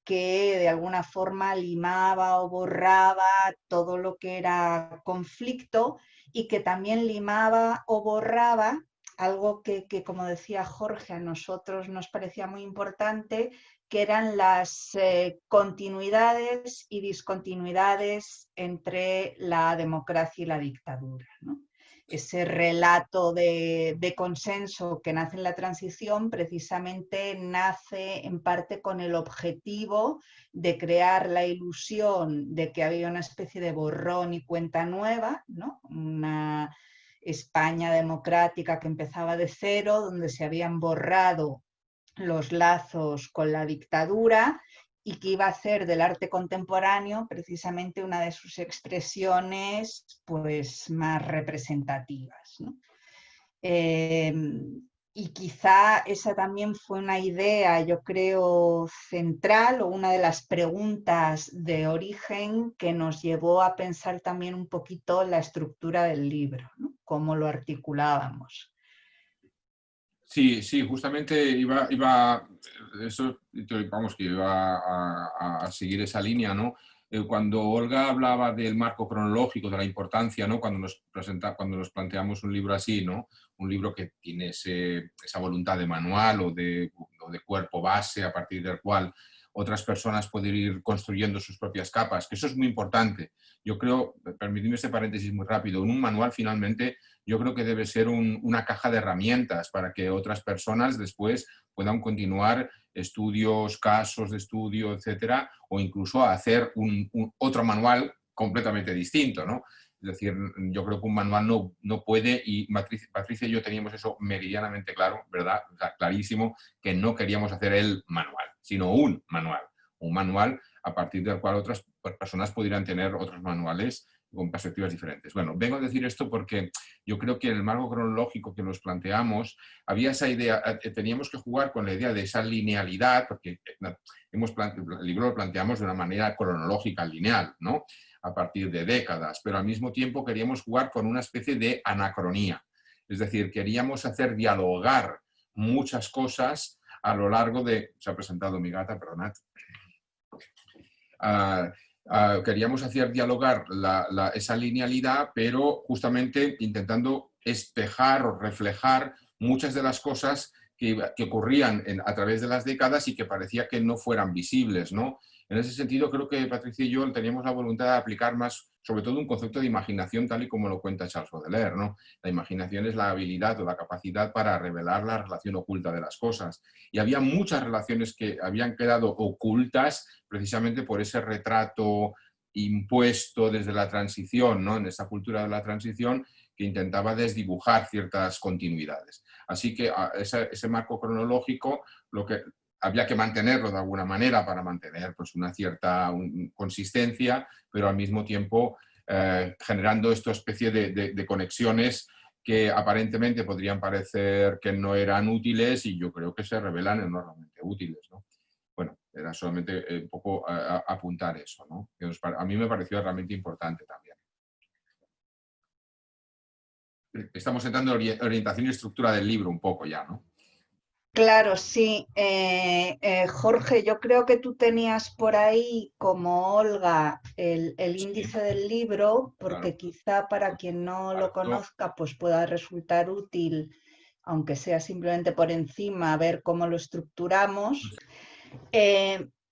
que de alguna forma limaba o borraba todo lo que era conflicto y que también limaba o borraba algo que, como decía Jorge, a nosotros nos parecía muy importante, que eran las continuidades y discontinuidades entre la democracia y la dictadura, ¿no? Ese relato de consenso que nace en la transición precisamente nace en parte con el objetivo de crear la ilusión de que había una especie de borrón y cuenta nueva, ¿no? Una España democrática que empezaba de cero, donde se habían borrado los lazos con la dictadura y que iba a hacer del arte contemporáneo precisamente una de sus expresiones pues, más representativas, ¿no? Y quizá esa también fue una idea, yo creo, central o una de las preguntas de origen que nos llevó a pensar también un poquito la estructura del libro, ¿no? Cómo lo articulábamos. Sí, sí, justamente eso, vamos, que iba a seguir esa línea, ¿no? Cuando Olga hablaba del marco cronológico, de la importancia, ¿no? Cuando nos planteamos un libro así, ¿no? Un libro que tiene esa voluntad de manual o de cuerpo base a partir del cual otras personas pueden ir construyendo sus propias capas, que eso es muy importante. Yo creo, permitidme este paréntesis muy rápido, en un manual finalmente yo creo que debe ser una caja de herramientas para que otras personas después puedan continuar estudios, casos de estudio, etcétera, o incluso hacer otro manual completamente distinto, ¿no? Es decir, yo creo que un manual no puede, y Patricia y yo teníamos eso meridianamente claro, ¿verdad? O sea, clarísimo, que no queríamos hacer el manual, sino un manual a partir del cual otras personas pudieran tener otros manuales con perspectivas diferentes. Bueno, vengo a decir esto porque yo creo que en el marco cronológico que nos planteamos había esa idea, teníamos que jugar con la idea de esa linealidad, porque el libro lo planteamos de una manera cronológica, lineal, ¿no? A partir de décadas, pero al mismo tiempo queríamos jugar con una especie de anacronía. Es decir, queríamos hacer dialogar muchas cosas a lo largo de... Se ha presentado mi gata, perdonad. Queríamos hacer dialogar esa linealidad, pero justamente intentando espejar o reflejar muchas de las cosas que ocurrían a través de las décadas y que parecía que no fueran visibles, ¿no? En ese sentido, creo que Patricia y yo teníamos la voluntad de aplicar más, sobre todo, un concepto de imaginación, tal y como lo cuenta Charles Baudelaire, ¿no? La imaginación es la habilidad o la capacidad para revelar la relación oculta de las cosas. Y había muchas relaciones que habían quedado ocultas precisamente por ese retrato impuesto desde la transición, ¿no? En esa cultura de la transición que intentaba desdibujar ciertas continuidades. Así que ese marco cronológico, había que mantenerlo de alguna manera para mantener pues, una cierta consistencia, pero al mismo tiempo generando esta especie de conexiones que aparentemente podrían parecer que no eran útiles y yo creo que se revelan enormemente útiles, ¿no? Bueno, era solamente un poco apuntar eso, ¿no? A mí me pareció realmente importante también. Estamos entrando en orientación y estructura del libro un poco ya, ¿no? Claro, sí. Jorge, yo creo que tú tenías por ahí, como Olga, el índice del libro, porque Claro. quizá para quien no lo conozca, pues pueda resultar útil, aunque sea simplemente por encima, ver cómo lo estructuramos.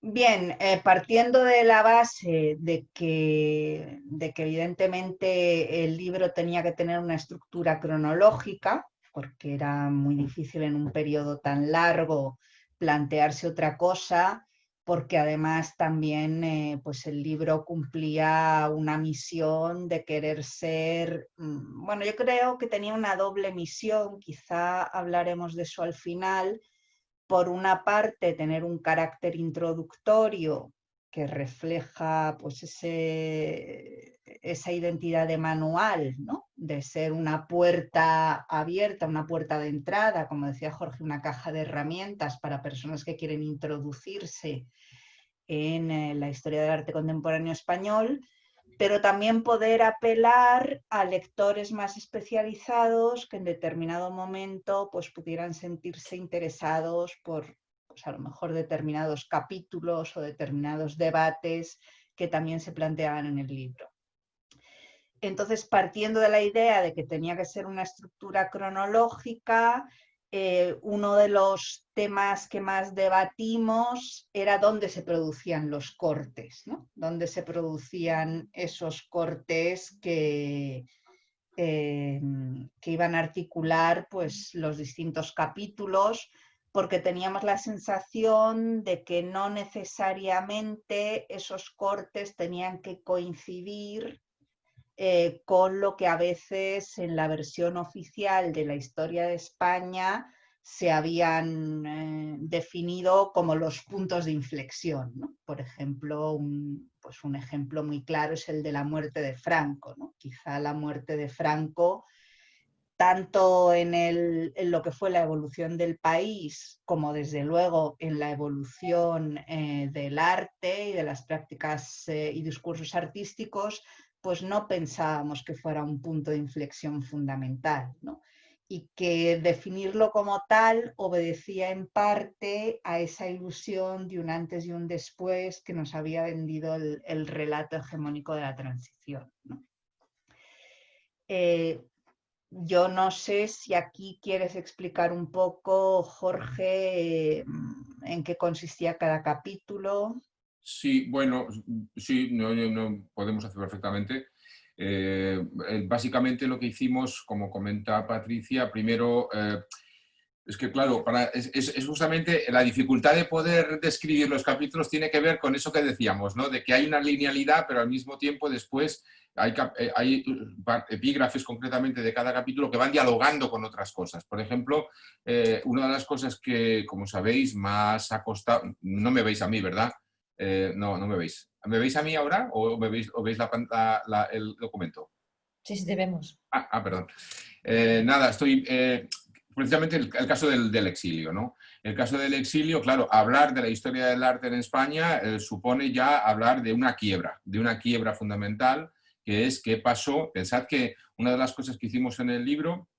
Bien, partiendo de la base de que evidentemente el libro tenía que tener una estructura cronológica, porque era muy difícil en un periodo tan largo plantearse otra cosa, porque además también pues el libro cumplía una misión de querer ser, bueno, yo creo que tenía una doble misión, quizá hablaremos de eso al final. Por una parte, tener un carácter introductorio que refleja pues esa identidad de manual, ¿no? De ser una puerta abierta, una puerta de entrada, como decía Jorge, una caja de herramientas para personas que quieren introducirse en la historia del arte contemporáneo español, pero también poder apelar a lectores más especializados que en determinado momento pues, pudieran sentirse interesados por pues, a lo mejor determinados capítulos o determinados debates que también se planteaban en el libro. Entonces, partiendo de la idea de que tenía que ser una estructura cronológica, uno de los temas que más debatimos era dónde se producían los cortes, ¿no? Dónde se producían esos cortes que iban a articular pues, los distintos capítulos, porque teníamos la sensación de que no necesariamente esos cortes tenían que coincidir con lo que a veces en la versión oficial de la historia de España se habían definido como los puntos de inflexión, ¿no? Por ejemplo, un ejemplo muy claro es el de la muerte de Franco, ¿no? Quizá la muerte de Franco, tanto en lo que fue la evolución del país, como desde luego en la evolución del arte y de las prácticas y discursos artísticos, pues no pensábamos que fuera un punto de inflexión fundamental, ¿no? Y que definirlo como tal obedecía en parte a esa ilusión de un antes y un después que nos había vendido el relato hegemónico de la transición, ¿no? Yo no sé si aquí quieres explicar un poco, Jorge, en qué consistía cada capítulo. Sí, bueno, sí, no podemos hacer perfectamente. Básicamente lo que hicimos, como comenta Patricia, primero, es que claro, es justamente la dificultad de poder describir los capítulos tiene que ver con eso que decíamos, ¿no? De que hay una linealidad, pero al mismo tiempo después hay epígrafes concretamente de cada capítulo que van dialogando con otras cosas. Por ejemplo, una de las cosas que, como sabéis, más ha costado, no me veis a mí, ¿verdad? No me veis. ¿Me veis a mí ahora o veis el documento? Sí, sí, te vemos. Perdón. Nada, precisamente el caso del exilio, ¿no? El caso del exilio, claro, hablar de la historia del arte en España supone ya hablar de una quiebra fundamental, que es qué pasó. Pensad que una de las cosas que hicimos en el libro,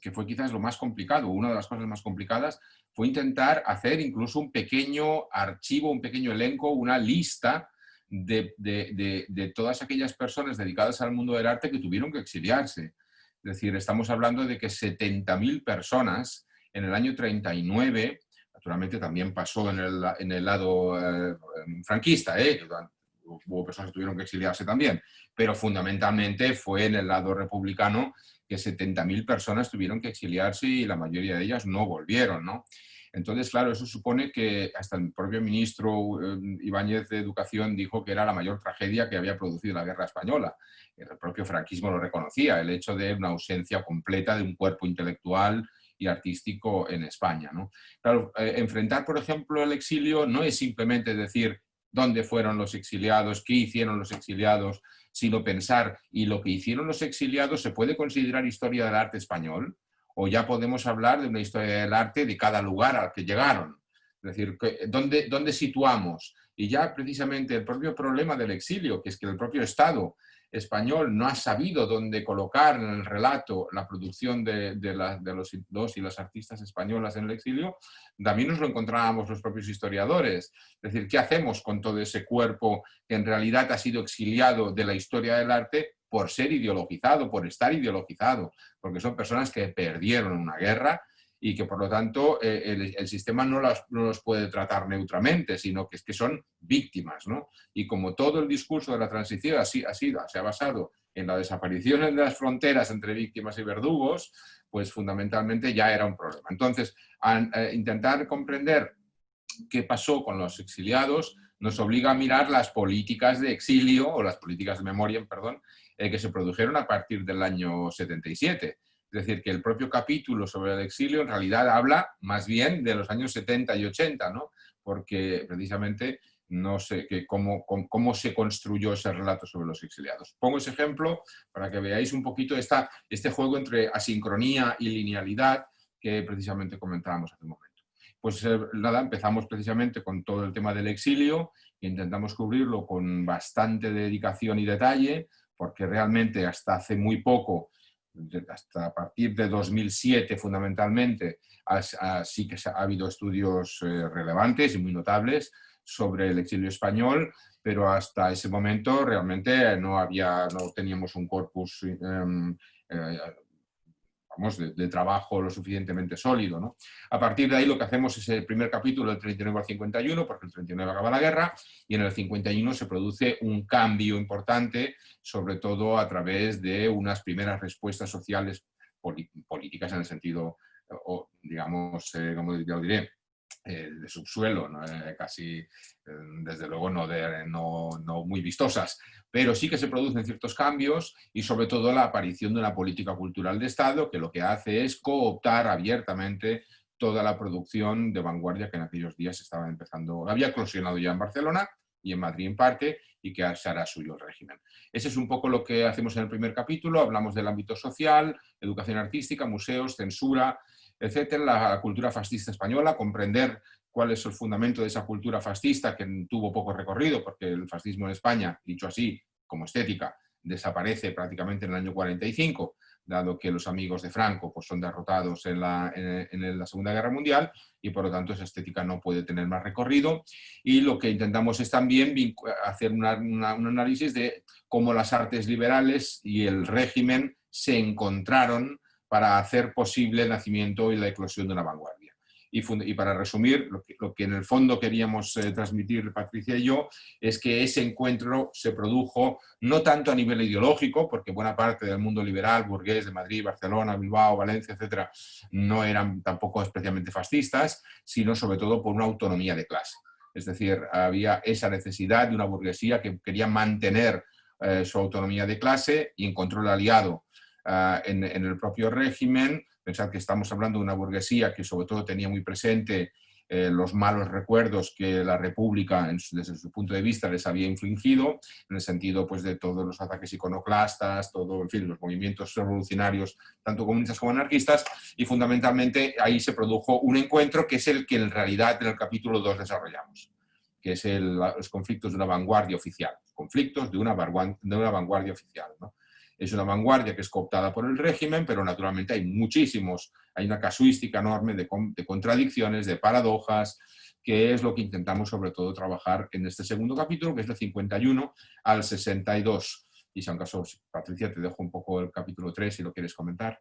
que fue quizás lo más complicado, una de las cosas más complicadas, fue intentar hacer incluso un pequeño archivo, un pequeño elenco, una lista de todas aquellas personas dedicadas al mundo del arte que tuvieron que exiliarse. Es decir, estamos hablando de que 70.000 personas en el año 39, naturalmente también pasó en el lado franquista, hubo personas que tuvieron que exiliarse también, pero fundamentalmente fue en el lado republicano que 70.000 personas tuvieron que exiliarse y la mayoría de ellas no volvieron, ¿no? Entonces, claro, eso supone que hasta el propio ministro Ibáñez de Educación dijo que era la mayor tragedia que había producido la guerra española. El propio franquismo lo reconocía, el hecho de una ausencia completa de un cuerpo intelectual y artístico en España, ¿no? Claro, enfrentar, por ejemplo, el exilio no es simplemente decir dónde fueron los exiliados, qué hicieron los exiliados, sino pensar, ¿y lo que hicieron los exiliados se puede considerar historia del arte español? ¿O ya podemos hablar de una historia del arte de cada lugar al que llegaron? Es decir, ¿dónde situamos? Y ya precisamente el propio problema del exilio, que es que el propio Estado español no ha sabido dónde colocar en el relato la producción de los y las artistas españolas en el exilio, también nos lo encontrábamos los propios historiadores. Es decir, ¿qué hacemos con todo ese cuerpo que en realidad ha sido exiliado de la historia del arte por ser ideologizado, por estar ideologizado? Porque son personas que perdieron una guerra y que por lo tanto el sistema no los puede tratar neutramente, sino que es que son víctimas, ¿no? Y como todo el discurso de la transición se ha basado en la desaparición de las fronteras entre víctimas y verdugos, pues fundamentalmente ya era un problema. Entonces, intentar comprender qué pasó con los exiliados nos obliga a mirar las políticas de exilio, o las políticas de memoria, perdón, que se produjeron a partir del año 77. Es decir, que el propio capítulo sobre el exilio en realidad habla más bien de los años 70 y 80, ¿no? Porque precisamente no sé cómo se construyó ese relato sobre los exiliados. Pongo ese ejemplo para que veáis un poquito este juego entre asincronía y linealidad que precisamente comentábamos hace un momento. Pues nada, empezamos precisamente con todo el tema del exilio e intentamos cubrirlo con bastante dedicación y detalle, porque realmente hasta hace muy poco, hasta a partir de 2007 fundamentalmente, sí que ha habido estudios relevantes y muy notables sobre el exilio español, pero hasta ese momento realmente no teníamos un corpus de trabajo lo suficientemente sólido, ¿no? A partir de ahí lo que hacemos es el primer capítulo del 39 al 51, porque el 39 acaba la guerra, y en el 51 se produce un cambio importante, sobre todo a través de unas primeras respuestas sociales políticas en el sentido, digamos, como lo diré, de subsuelo, ¿no? Casi, desde luego, no muy vistosas, pero sí que se producen ciertos cambios y sobre todo la aparición de una política cultural de Estado que lo que hace es cooptar abiertamente toda la producción de vanguardia que en aquellos días estaba empezando, había eclosionado ya en Barcelona y en Madrid en parte, y que se hará suyo el régimen. Ese es un poco lo que hacemos en el primer capítulo. Hablamos del ámbito social, educación artística, museos, censura, etcétera, la cultura fascista española, comprender cuál es el fundamento de esa cultura fascista que tuvo poco recorrido, porque el fascismo en España, dicho así, como estética, desaparece prácticamente en el año 45, dado que los amigos de Franco pues, son derrotados en la Segunda Guerra Mundial, y por lo tanto esa estética no puede tener más recorrido. Y lo que intentamos es también hacer un análisis de cómo las artes liberales y el régimen se encontraron para hacer posible el nacimiento y la eclosión de una vanguardia. Y para resumir, lo que en el fondo queríamos transmitir Patricia y yo es que ese encuentro se produjo no tanto a nivel ideológico, porque buena parte del mundo liberal, burgués de Madrid, Barcelona, Bilbao, Valencia, etcétera, no eran tampoco especialmente fascistas, sino sobre todo por una autonomía de clase. Es decir, había esa necesidad de una burguesía que quería mantener su autonomía de clase y encontró el aliado en el propio régimen. Pensad que estamos hablando de una burguesía que sobre todo tenía muy presente los malos recuerdos que la República, desde su punto de vista, les había infligido, en el sentido pues, de todos los ataques iconoclastas, en fin, los movimientos revolucionarios, tanto comunistas como anarquistas, y fundamentalmente ahí se produjo un encuentro que es el que en realidad en el capítulo 2 desarrollamos, que es los conflictos de una vanguardia oficial, conflictos de una vanguardia oficial, ¿no? Es una vanguardia que es cooptada por el régimen, pero naturalmente hay una casuística enorme de contradicciones, de paradojas, que es lo que intentamos sobre todo trabajar en este segundo capítulo, que es del 51 al 62. Y si acaso, Patricia, te dejo un poco el capítulo 3 si lo quieres comentar.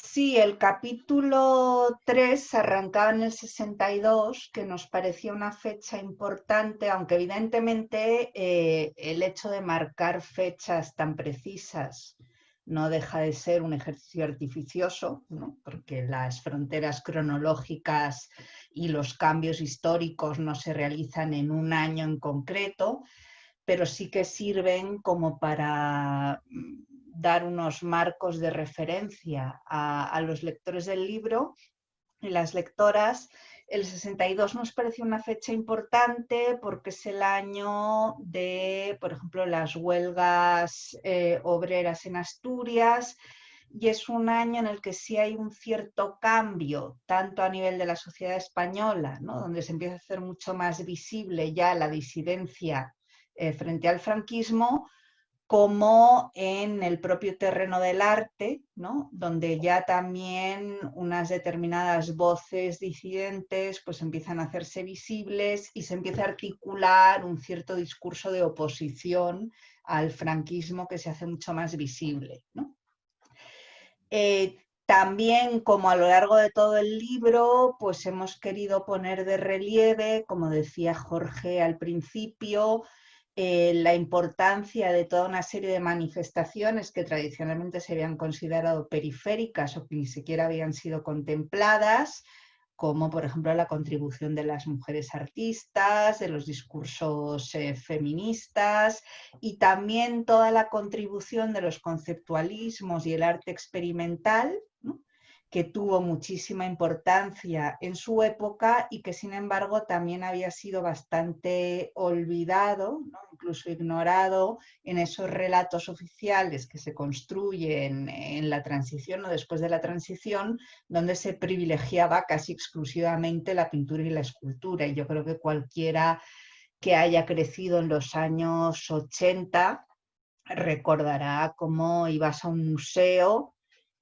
Sí, el capítulo 3 arrancaba en el 62, que nos parecía una fecha importante, aunque evidentemente el hecho de marcar fechas tan precisas no deja de ser un ejercicio artificioso, ¿no? Porque las fronteras cronológicas y los cambios históricos no se realizan en un año en concreto, pero sí que sirven como para dar unos marcos de referencia a los lectores del libro y las lectoras El 62 nos parece una fecha importante porque es el año de, por ejemplo, las huelgas obreras en Asturias, y es un año en el que sí hay un cierto cambio, tanto a nivel de la sociedad española, ¿no?, donde se empieza a hacer mucho más visible ya la disidencia frente al franquismo, como en el propio terreno del arte, ¿no?, donde ya también unas determinadas voces disidentes pues empiezan a hacerse visibles y se empieza a articular un cierto discurso de oposición al franquismo que se hace mucho más visible, ¿no? También, como a lo largo de todo el libro, pues hemos querido poner de relieve, como decía Jorge al principio, la importancia de toda una serie de manifestaciones que tradicionalmente se habían considerado periféricas o que ni siquiera habían sido contempladas, como por ejemplo la contribución de las mujeres artistas, de los discursos feministas, y también toda la contribución de los conceptualismos y el arte experimental, ¿no?, que tuvo muchísima importancia en su época y que sin embargo también había sido bastante olvidado, ¿no?, incluso ignorado en esos relatos oficiales que se construyen en la transición o después de la transición, donde se privilegiaba casi exclusivamente la pintura y la escultura. Y yo creo que cualquiera que haya crecido en los años 80 recordará cómo ibas a un museo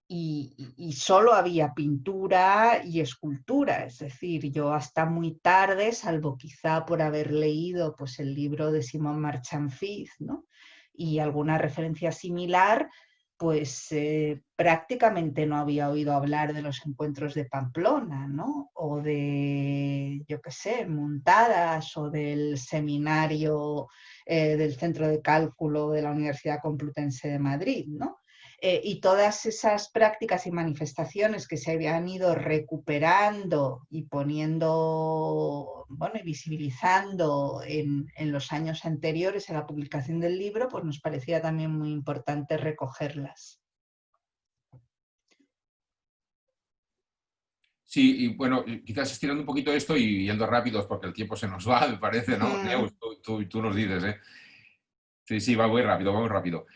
y solo había pintura y escultura. Es decir, yo hasta muy tarde, salvo quizá por haber leído pues, el libro de Simón Marchand-Fils, ¿no?, y alguna referencia similar, pues prácticamente no había oído hablar de los encuentros de Pamplona, ¿no?, o de, yo qué sé, Muntadas, o del seminario del Centro de Cálculo de la Universidad Complutense de Madrid, ¿no? Y todas esas prácticas y manifestaciones que se habían ido recuperando y poniendo, bueno, y visibilizando en los años anteriores a la publicación del libro, pues nos parecía también muy importante recogerlas. Sí, y bueno, quizás estirando un poquito esto y yendo rápidos porque el tiempo se nos va, me parece, ¿no? Neus, tú nos dices, ¿eh? Sí, sí, va muy rápido, va muy rápido.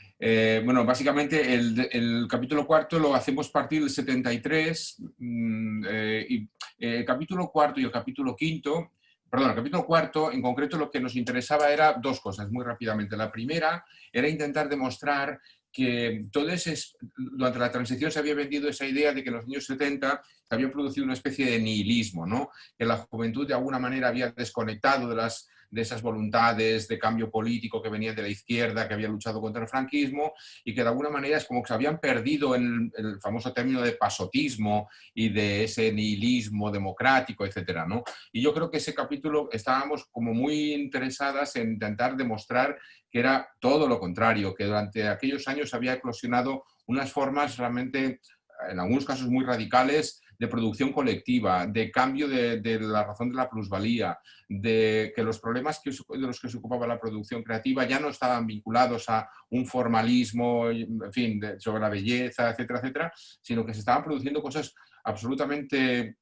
Bueno, básicamente el capítulo cuarto lo hacemos partir del 73, y el capítulo cuarto y el capítulo quinto, perdón, el capítulo cuarto en concreto lo que nos interesaba era dos cosas, muy rápidamente. La primera era intentar demostrar que durante la transición se había vendido esa idea de que en los años 70 se había producido una especie de nihilismo, ¿no?, que la juventud de alguna manera había desconectado de esas voluntades de cambio político que venían de la izquierda, que había luchado contra el franquismo, y que de alguna manera es como que se habían perdido en el famoso término de pasotismo y de ese nihilismo democrático, etcétera, ¿no? Y yo creo que ese capítulo estábamos como muy interesadas en intentar demostrar que era todo lo contrario, que durante aquellos años había eclosionado unas formas realmente, en algunos casos muy radicales, de producción colectiva, de cambio de la razón de la plusvalía, de que los problemas de los que se ocupaba la producción creativa ya no estaban vinculados a un formalismo, en fin, sobre la belleza, etcétera, etcétera, sino que se estaban produciendo cosas absolutamente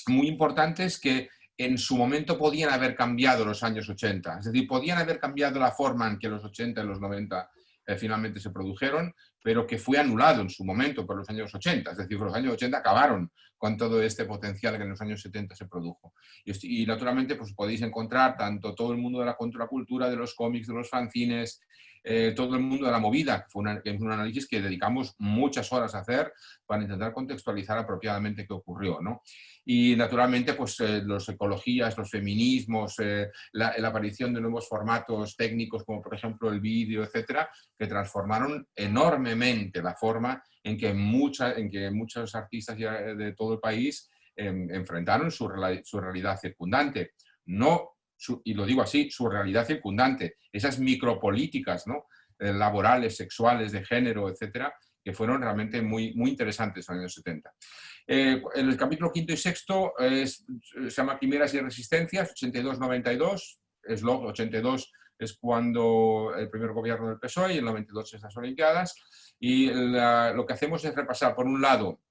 muy importantes que en su momento podían haber cambiado los años 80. Es decir, podían haber cambiado la forma en que los 80 y los 90 finalmente se produjeron, pero que fue anulado en su momento por los años 80. Es decir, los años 80 acabaron con todo este potencial que en los años 70 se produjo. Y naturalmente pues, podéis encontrar tanto todo el mundo de la contracultura, de los cómics, de los fanzines, todo el mundo de la movida, que es un análisis que dedicamos muchas horas a hacer para intentar contextualizar apropiadamente qué ocurrió, ¿no? Y naturalmente pues, los ecologías, los feminismos, la aparición de nuevos formatos técnicos como por ejemplo el vídeo, etcétera, que transformaron enormemente la forma en que muchos artistas de todo el país enfrentaron su realidad circundante. No, y lo digo así, su realidad circundante, esas micropolíticas, ¿no?, laborales, sexuales, de género, etcétera, que fueron realmente muy, muy interesantes en los años 70. En el capítulo quinto y sexto se llama Quimeras y Resistencias, 82-92, es lo 82 es cuando el primer gobierno del PSOE y el 92 esas Olimpiadas, y lo que hacemos es repasar por un lado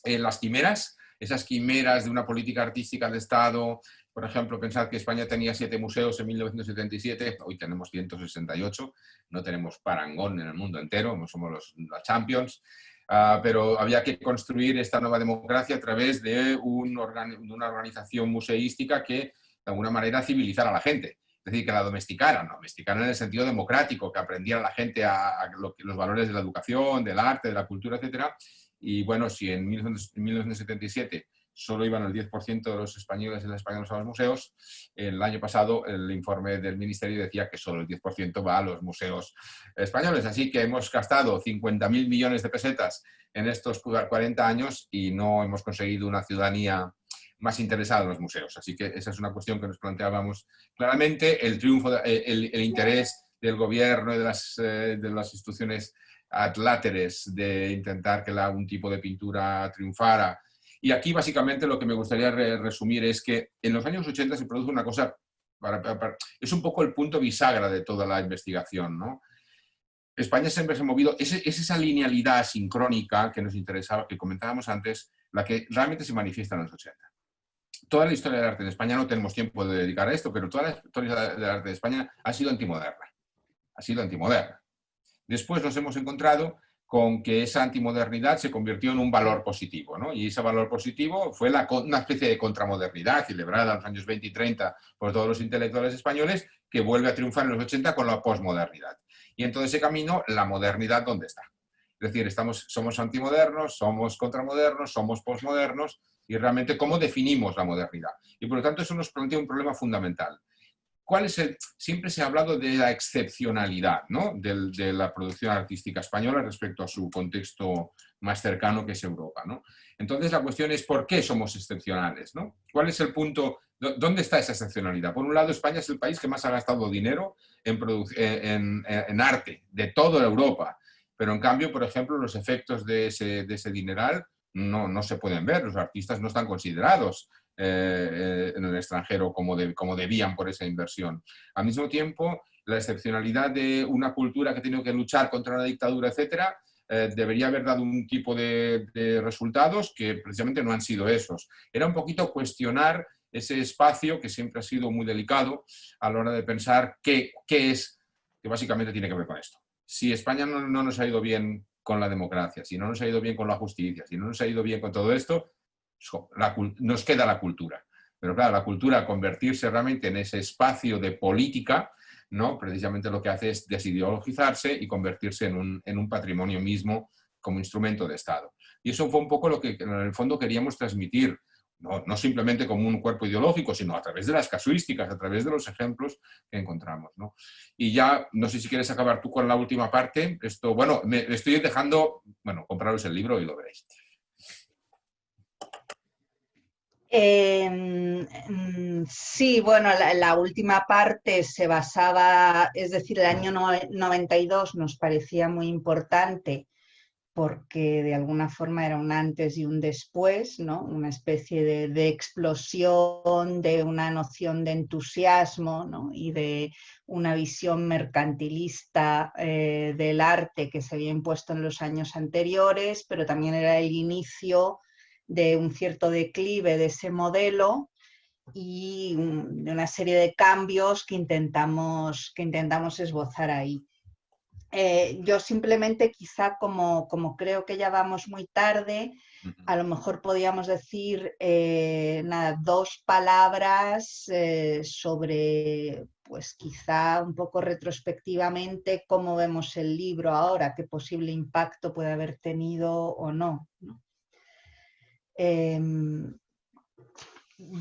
las quimeras, esas quimeras de una política artística de Estado. Por ejemplo, pensad que España tenía 7 museos en 1977, hoy tenemos 168, no tenemos parangón en el mundo entero, no somos los champions, pero había que construir esta nueva democracia a través de una organización museística que de alguna manera civilizara a la gente. Es decir, que la domesticaran en el sentido democrático, que aprendiera la gente los valores de la educación, del arte, de la cultura, etc. Y bueno, si en 1977 solo iban el 10% de los españoles y las españolas a los museos, el año pasado el informe del Ministerio decía que solo el 10% va a los museos españoles. Así que hemos gastado 50.000 millones de pesetas en estos 40 años y no hemos conseguido una ciudadanía más interesada en los museos. Así que esa es una cuestión que nos planteábamos claramente. El triunfo, el interés del gobierno y de las instituciones adláteres de intentar que un tipo de pintura triunfara. Y aquí básicamente lo que me gustaría resumir es que en los años 80 se produce una cosa, es un poco el punto bisagra de toda la investigación, ¿no? España siempre se ha movido, es esa linealidad sincrónica que nos interesaba, que comentábamos antes, la que realmente se manifiesta en los 80. Toda la historia del arte de España, no tenemos tiempo de dedicar a esto, pero toda la historia del arte de España ha sido antimoderna. Ha sido antimoderna. Después nos hemos encontrado con que esa antimodernidad se convirtió en un valor positivo, ¿no? Y ese valor positivo fue una especie de contramodernidad celebrada en los años 20 y 30 por todos los intelectuales españoles, que vuelve a triunfar en los 80 con la posmodernidad. Y en todo ese camino, la modernidad, ¿dónde está? Es decir, somos antimodernos, somos contramodernos, somos posmodernos, y realmente cómo definimos la modernidad. Y por lo tanto eso nos plantea un problema fundamental. Siempre se ha hablado de la excepcionalidad, ¿no? de la producción artística española respecto a su contexto más cercano, que es Europa, ¿no? Entonces la cuestión es ¿por qué somos excepcionales, ¿no? ¿Cuál es el punto? ¿Dónde está esa excepcionalidad? Por un lado, España es el país que más ha gastado dinero en arte de toda Europa, pero en cambio, por ejemplo, los efectos de ese dineral no se pueden ver, los artistas no están considerados en el extranjero como debían por esa inversión. Al mismo tiempo, la excepcionalidad de una cultura que ha tenido que luchar contra la dictadura, etcétera, debería haber dado un tipo de resultados que precisamente no han sido esos. Era un poquito cuestionar ese espacio que siempre ha sido muy delicado a la hora de pensar qué es, que básicamente tiene que ver con esto. Si España no nos ha ido bien con la democracia, si no nos ha ido bien con la justicia, si no nos ha ido bien con todo esto, nos queda la cultura. Pero claro, la cultura, convertirse realmente en ese espacio de política, ¿no? Precisamente lo que hace es desideologizarse y convertirse en un patrimonio mismo como instrumento de Estado. Y eso fue un poco lo que en el fondo queríamos transmitir, no simplemente como un cuerpo ideológico, sino a través de las casuísticas, a través de los ejemplos que encontramos, ¿no? Y ya, no sé si quieres acabar tú con la última parte. Esto, bueno, me estoy dejando, bueno, compraros el libro y lo veréis. Sí, bueno, la última parte se basaba, es decir, el año 92 nos parecía muy importante porque de alguna forma era un antes y un después, ¿no? Una especie de explosión de una noción de entusiasmo, ¿no? Y de una visión mercantilista del arte que se había impuesto en los años anteriores, pero también era el inicio de un cierto declive de ese modelo y de una serie de cambios que intentamos esbozar ahí. Yo simplemente quizá como creo que ya vamos muy tarde, a lo mejor podríamos decir nada, 2 palabras sobre, pues quizá un poco retrospectivamente, cómo vemos el libro ahora, qué posible impacto puede haber tenido o no, ¿no?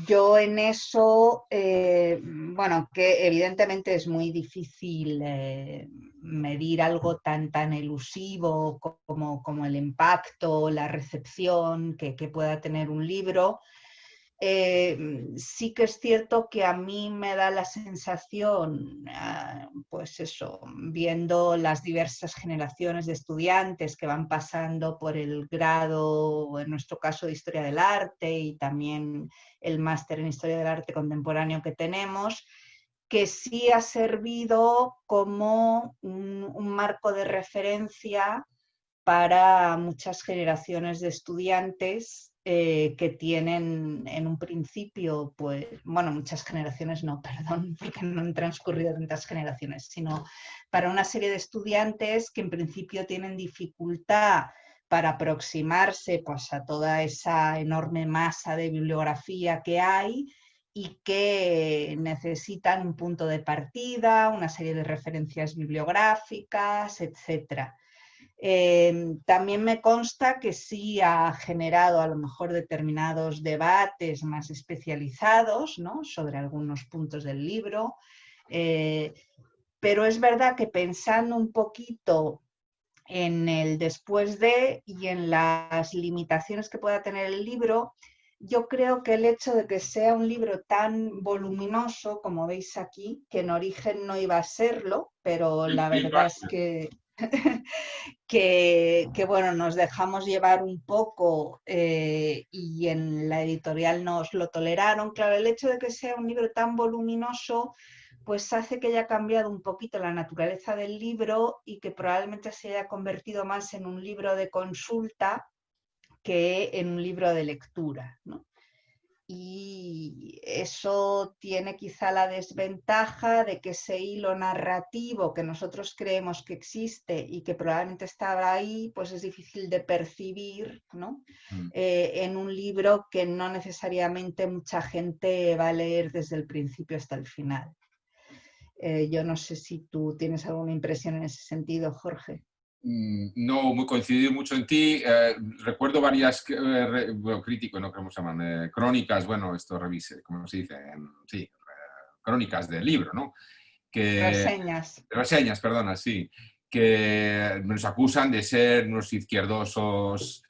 Yo en eso, bueno, que evidentemente es muy difícil medir algo tan elusivo como el impacto, la recepción que pueda tener un libro. Sí que es cierto que a mí me da la sensación, pues eso, viendo las diversas generaciones de estudiantes que van pasando por el grado, en nuestro caso, de Historia del Arte y también el máster en Historia del Arte Contemporáneo que tenemos, que sí ha servido como un marco de referencia para muchas generaciones de estudiantes que tienen en un principio, pues, bueno, muchas generaciones no, perdón, porque no han transcurrido tantas generaciones, sino para una serie de estudiantes que en principio tienen dificultad para aproximarse, pues, a toda esa enorme masa de bibliografía que hay y que necesitan un punto de partida, una serie de referencias bibliográficas, etcétera. También me consta que sí ha generado a lo mejor determinados debates más especializados, ¿no?, sobre algunos puntos del libro, pero es verdad que pensando un poquito en el después de y en las limitaciones que pueda tener el libro, yo creo que el hecho de que sea un libro tan voluminoso, como veis aquí, que en origen no iba a serlo, pero la verdad es que bueno, nos dejamos llevar un poco y en la editorial nos lo toleraron. Claro, el hecho de que sea un libro tan voluminoso pues hace que haya cambiado un poquito la naturaleza del libro y que probablemente se haya convertido más en un libro de consulta que en un libro de lectura, ¿no? Y eso tiene quizá la desventaja de que ese hilo narrativo que nosotros creemos que existe y que probablemente estaba ahí, pues es difícil de percibir, ¿no? En un libro que no necesariamente mucha gente va a leer desde el principio hasta el final. Yo no sé si tú tienes alguna impresión en ese sentido, Jorge. No, muy coincidido mucho en ti. Recuerdo varias críticos, no cómo se llaman, crónicas, bueno, esto revise, ¿cómo se dice? Sí, crónicas del libro, ¿no? Reseñas, perdona, sí. Que nos acusan de ser unos izquierdosos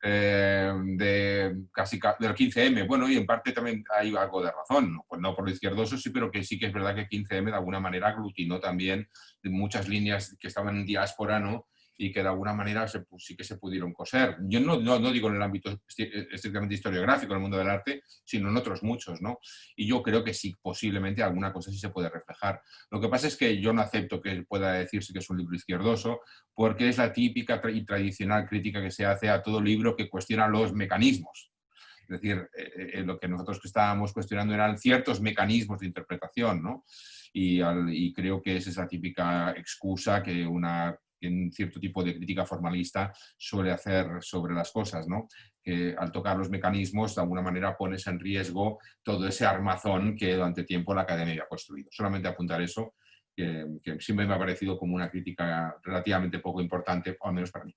de casi del 15M. Bueno, y en parte también hay algo de razón, ¿no? Pues no por lo izquierdoso, sí, pero que sí que es verdad que 15M de alguna manera aglutinó también muchas líneas que estaban en diáspora, ¿no? Y que de alguna manera sí que se pudieron coser. Yo no digo en el ámbito estrictamente historiográfico, en el mundo del arte, sino en otros muchos, ¿no? Y yo creo que sí, posiblemente alguna cosa sí se puede reflejar. Lo que pasa es que yo no acepto que pueda decirse que es un libro izquierdoso, porque es la típica y tradicional crítica que se hace a todo libro que cuestiona los mecanismos. Es decir, lo que nosotros que estábamos cuestionando eran ciertos mecanismos de interpretación, ¿no? Y creo que esa es la típica excusa que un cierto tipo de crítica formalista suele hacer sobre las cosas, ¿no? Que al tocar los mecanismos, de alguna manera pones en riesgo todo ese armazón que durante tiempo la academia ha construido. Solamente apuntar eso, que siempre me ha parecido como una crítica relativamente poco importante, al menos para mí.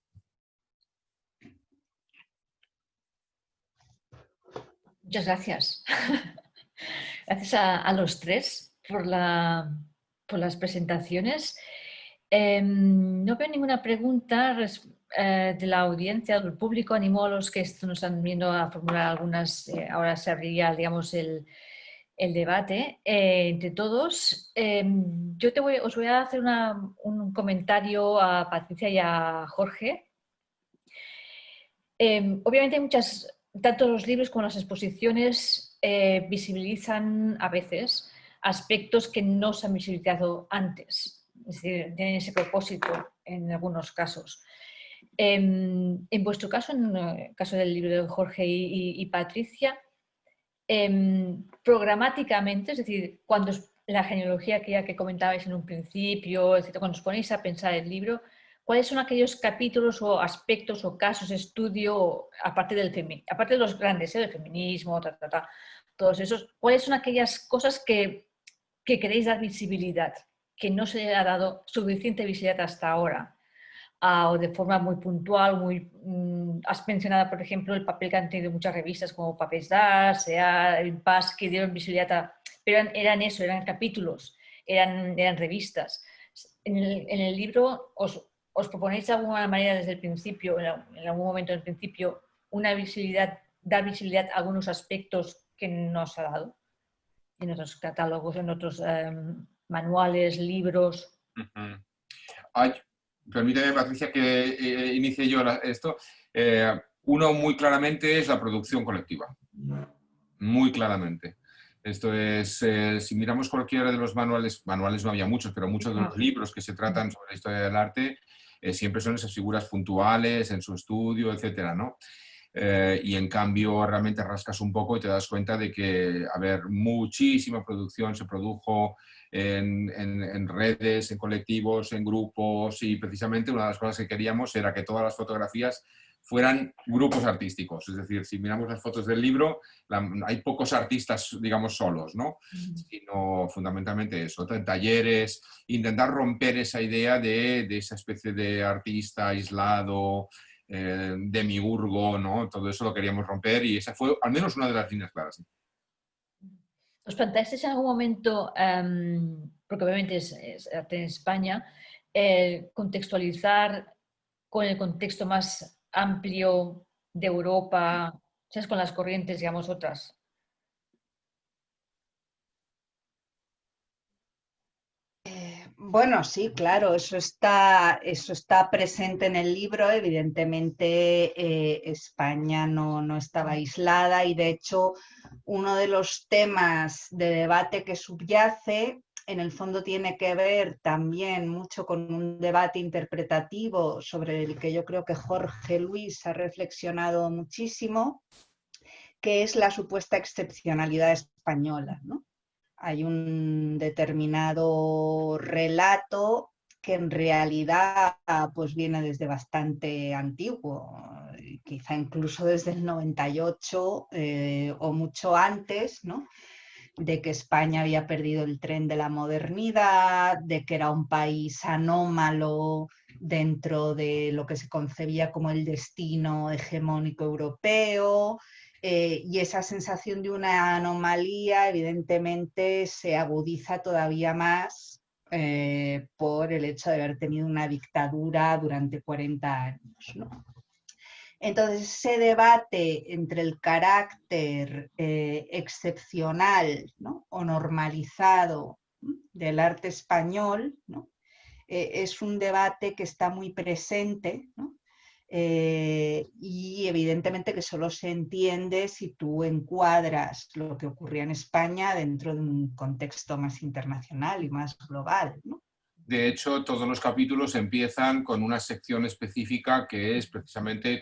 Muchas gracias. Gracias a los tres por las presentaciones. No veo ninguna pregunta de la audiencia, del público. Animo a los que nos están viendo a formular algunas. Ahora se abriría, digamos, el debate entre todos. Yo os voy a hacer un comentario a Patricia y a Jorge. Obviamente tanto los libros como las exposiciones visibilizan a veces aspectos que no se han visibilizado antes. Es decir, tienen ese propósito en algunos casos. En vuestro caso, en el caso del libro de Jorge y Patricia, programáticamente, es decir, cuando la genealogía que comentabais en un principio, etc., cuando os ponéis a pensar el libro, ¿cuáles son aquellos capítulos o aspectos o casos de estudio, aparte de los grandes, del feminismo, todos esos, cuáles son aquellas cosas que queréis dar visibilidad, que no se le ha dado suficiente visibilidad hasta ahora? O de forma muy puntual, has mencionado, por ejemplo, el papel que han tenido muchas revistas como Papers d'Art, el PAS, que dieron visibilidad pero eran capítulos, eran revistas. En el libro os proponéis de alguna manera desde el principio, en algún momento del principio, dar visibilidad a algunos aspectos que no se ha dado en otros catálogos, en otros manuales, libros. Permíteme, Patricia, que inicie yo esto. Uno muy claramente es la producción colectiva. Muy claramente. Esto es, si miramos cualquiera de los manuales no había muchos, pero muchos de los libros que se tratan sobre la historia del arte siempre son esas figuras puntuales en su estudio, etcétera, ¿no? y en cambio realmente rascas un poco y te das cuenta de que, a ver, muchísima producción se produjo en redes, en colectivos, en grupos, y precisamente una de las cosas que queríamos era que todas las fotografías fueran grupos artísticos. Es decir, si miramos las fotos del libro, hay pocos artistas, digamos, solos, ¿no? Sino fundamentalmente eso, en talleres, intentar romper esa idea de esa especie de artista aislado, demiurgo, ¿no? Todo eso lo queríamos romper y esa fue al menos una de las líneas claras. ¿Os planteasteis en algún momento, porque obviamente es arte en España, contextualizar con el contexto más amplio de Europa, ¿sabes? Con las corrientes, digamos, otras? Bueno, sí, claro, eso está presente en el libro. Evidentemente, España no estaba aislada y, de hecho, uno de los temas de debate que subyace, en el fondo, tiene que ver también mucho con un debate interpretativo sobre el que yo creo que Jorge Luis ha reflexionado muchísimo, que es la supuesta excepcionalidad española, ¿no? Hay un determinado relato que en realidad pues viene desde bastante antiguo, quizá incluso desde el 98 o mucho antes, ¿no? De que España había perdido el tren de la modernidad, de que era un país anómalo dentro de lo que se concebía como el destino hegemónico europeo. Y esa sensación de una anomalía evidentemente se agudiza todavía más por el hecho de haber tenido una dictadura durante 40 años, ¿no? Entonces, ese debate entre el carácter excepcional, ¿no? o normalizado, ¿no? del arte español, ¿no? Es un debate que está muy presente, ¿no? Y evidentemente que solo se entiende si tú encuadras lo que ocurría en España dentro de un contexto más internacional y más global, ¿no? De hecho, todos los capítulos empiezan con una sección específica que es precisamente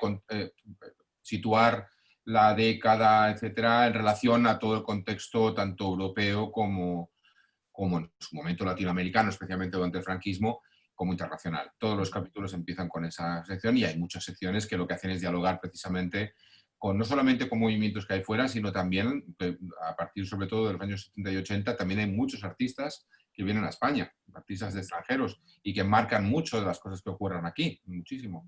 situar la década, etcétera, en relación a todo el contexto tanto europeo como en su momento latinoamericano, especialmente durante el franquismo, como internacional. Todos los capítulos empiezan con esa sección y hay muchas secciones que lo que hacen es dialogar precisamente con, no solamente con movimientos que hay fuera, sino también, a partir sobre todo de los años 70 y 80, también hay muchos artistas que vienen a España, artistas de extranjeros, y que marcan mucho de las cosas que ocurran aquí, muchísimo.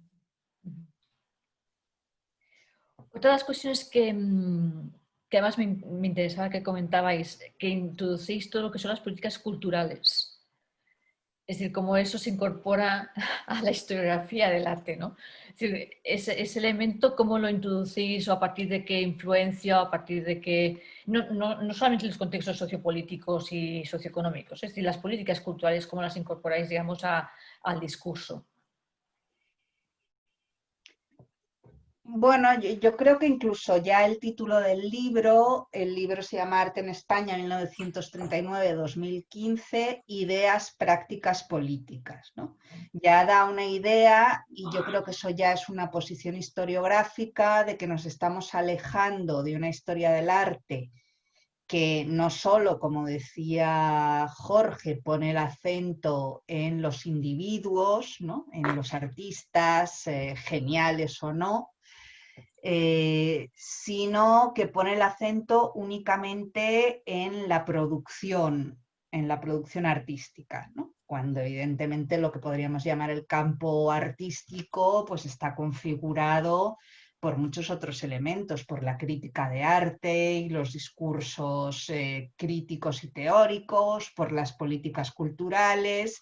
Otra de las cuestiones que además me interesaba que comentabais, que introducíis todo lo que son las políticas culturales. Es decir, cómo eso se incorpora a la historiografía del arte, ¿no? Es decir, ese elemento, ¿cómo lo introducís o a partir de qué influencia, a partir de qué... No solamente los contextos sociopolíticos y socioeconómicos, es decir, las políticas culturales, ¿cómo las incorporáis, digamos, al discurso? Bueno, yo creo que incluso ya el título del libro, el libro se llama Arte en España 1939-2015, Ideas, Prácticas Políticas, ¿no? Ya da una idea y yo creo que eso ya es una posición historiográfica de que nos estamos alejando de una historia del arte que no solo, como decía Jorge, pone el acento en los individuos, ¿no? en los artistas, geniales o no, sino que pone el acento únicamente en la producción artística, ¿no? Cuando evidentemente lo que podríamos llamar el campo artístico pues está configurado por muchos otros elementos, por la crítica de arte y los discursos críticos y teóricos, por las políticas culturales,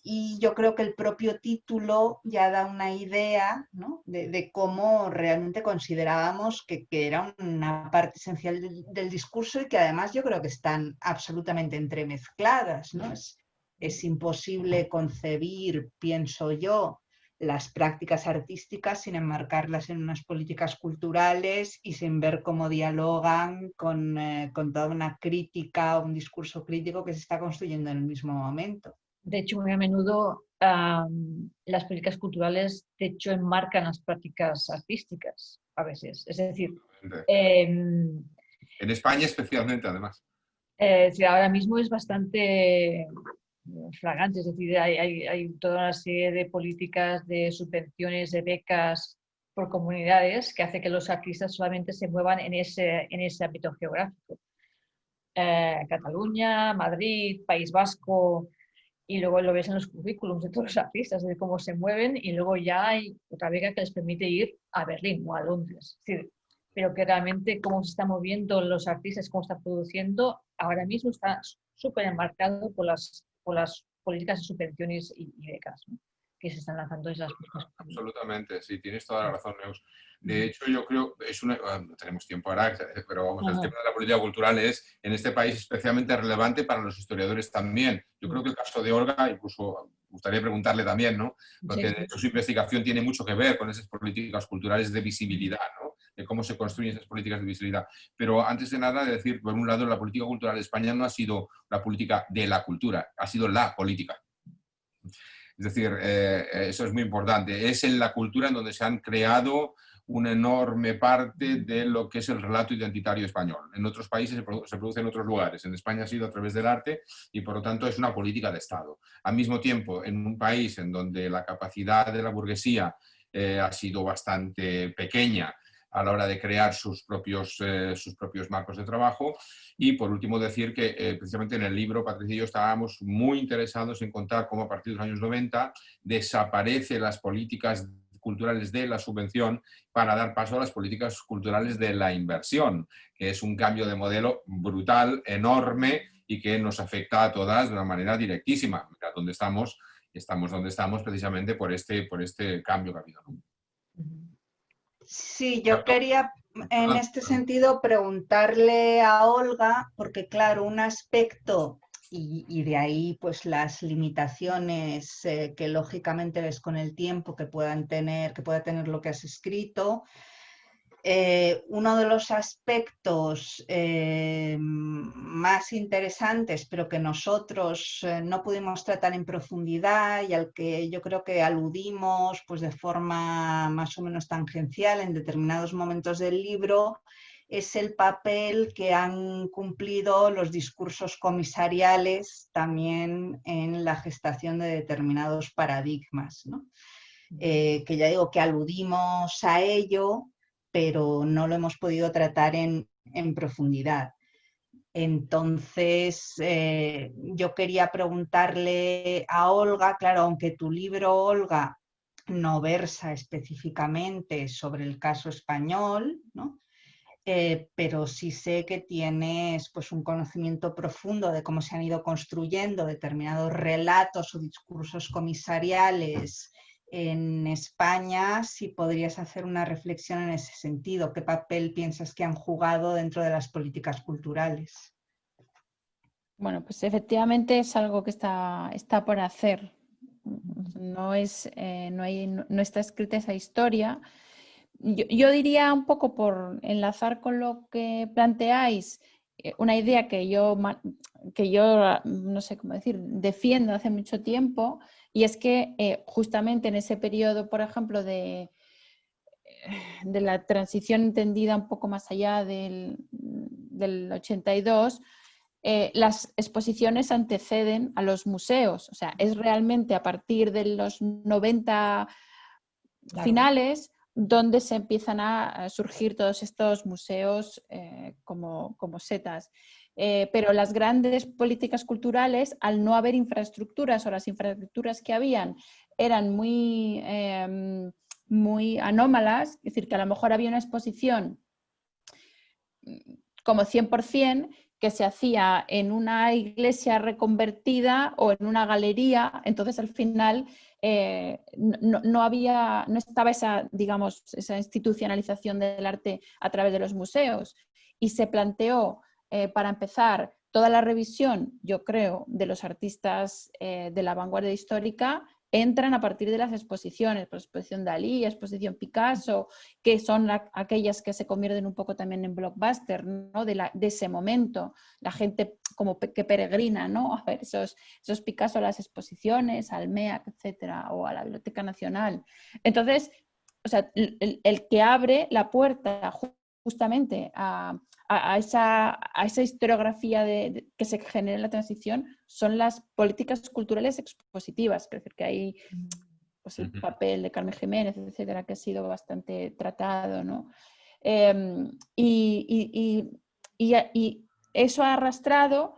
y yo creo que el propio título ya da una idea, ¿no? de cómo realmente considerábamos que era una parte esencial del discurso y que además yo creo que están absolutamente entremezcladas, ¿no? Es imposible concebir, pienso yo, las prácticas artísticas sin enmarcarlas en unas políticas culturales y sin ver cómo dialogan con toda una crítica, un discurso crítico que se está construyendo en el mismo momento. De hecho, muy a menudo las políticas culturales, de hecho, enmarcan las prácticas artísticas a veces. Es decir, en España especialmente, además. Ahora mismo es bastante flagrante, es decir, hay toda una serie de políticas de subvenciones, de becas por comunidades que hace que los artistas solamente se muevan en ese ámbito geográfico. Cataluña, Madrid, País Vasco, y luego lo ves en los currículums de todos los artistas, de cómo se mueven, y luego ya hay otra beca que les permite ir a Berlín o a Londres. Es decir, pero que realmente cómo se están moviendo los artistas, cómo están produciendo, ahora mismo está súper enmarcado por las políticas de subvenciones y becas, ¿no?, que se están lanzando esas políticas. Absolutamente, sí, tienes toda la razón, Neus. De hecho, yo creo, no tenemos tiempo ahora, pero vamos, el tema de la política cultural es en este país especialmente relevante para los historiadores también. Yo creo que el caso de Olga, incluso me gustaría preguntarle también, ¿no? Porque de hecho su investigación tiene mucho que ver con esas políticas culturales de visibilidad, ¿no?, de cómo se construyen esas políticas de visibilidad. Pero antes de nada, decir, por un lado, la política cultural de España no ha sido la política de la cultura, ha sido la política. Es decir, eso es muy importante. Es en la cultura en donde se han creado una enorme parte de lo que es el relato identitario español. En otros países se produce en otros lugares. En España ha sido a través del arte y, por lo tanto, es una política de Estado. Al mismo tiempo, en un país en donde la capacidad de la burguesía ha sido bastante pequeña a la hora de crear sus propios marcos de trabajo. Y por último decir que precisamente en el libro Patricia y yo estábamos muy interesados en contar cómo a partir de los años 90 desaparecen las políticas culturales de la subvención para dar paso a las políticas culturales de la inversión, que es un cambio de modelo brutal, enorme y que nos afecta a todas de una manera directísima. Mira, donde estamos donde estamos precisamente por este cambio que ha habido, ¿no? Sí, yo quería en este sentido preguntarle a Olga, porque claro, un aspecto, y de ahí pues las limitaciones que lógicamente ves con el tiempo que pueda tener lo que has escrito. Uno de los aspectos más interesantes, pero que nosotros no pudimos tratar en profundidad y al que yo creo que aludimos pues, de forma más o menos tangencial en determinados momentos del libro, es el papel que han cumplido los discursos comisariales también en la gestación de determinados paradigmas, ¿no? Que ya digo que aludimos a ello, pero no lo hemos podido tratar en profundidad. Entonces, yo quería preguntarle a Olga, claro, aunque tu libro, Olga, no versa específicamente sobre el caso español, ¿no? Pero sí sé que tienes pues, un conocimiento profundo de cómo se han ido construyendo determinados relatos o discursos comisariales en España. Si podrías hacer una reflexión en ese sentido, ¿qué papel piensas que han jugado dentro de las políticas culturales? Bueno, pues efectivamente es algo que está por hacer. No está escrita esa historia. Yo diría un poco por enlazar con lo que planteáis, una idea que yo no sé cómo decir, defiendo hace mucho tiempo, y es que justamente en ese periodo, por ejemplo, de la transición entendida un poco más allá del 82, las exposiciones anteceden a los museos. O sea, es realmente a partir de los 90 finales donde se empiezan a surgir todos estos museos como setas. Pero las grandes políticas culturales, al no haber infraestructuras o las infraestructuras que habían eran muy anómalas, es decir, que a lo mejor había una exposición como 100% que se hacía en una iglesia reconvertida o en una galería, entonces al final no estaba esa, digamos, esa institucionalización del arte a través de los museos, y se planteó, para empezar, toda la revisión, yo creo, de los artistas de la vanguardia histórica entran a partir de las exposiciones, por exposición Dalí, exposición Picasso, que son aquellas que se convierten un poco también en blockbuster, ¿no? de ese momento, la gente como que peregrina, ¿no? A ver esos Picasso a las exposiciones, al MEAC, etcétera, o a la Biblioteca Nacional. Entonces, o sea, el que abre la puerta justamente a esa historiografía que se genera en la transición son las políticas culturales expositivas. Es decir, que hay pues, el papel de Carmen Jiménez, etcétera, que ha sido bastante tratado, ¿no? Y eso ha arrastrado,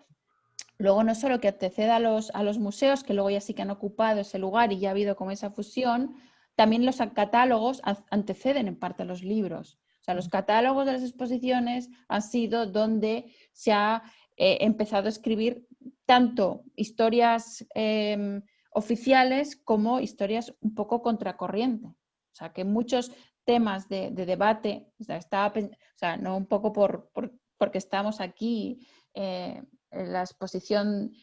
luego no solo que anteceda a los museos, que luego ya sí que han ocupado ese lugar y ya ha habido como esa fusión, también los catálogos anteceden en parte a los libros. O sea, los catálogos de las exposiciones han sido donde se ha empezado a escribir tanto historias oficiales como historias un poco contracorriente. O sea, que muchos temas de debate, o sea, no un poco porque estamos aquí en la exposición,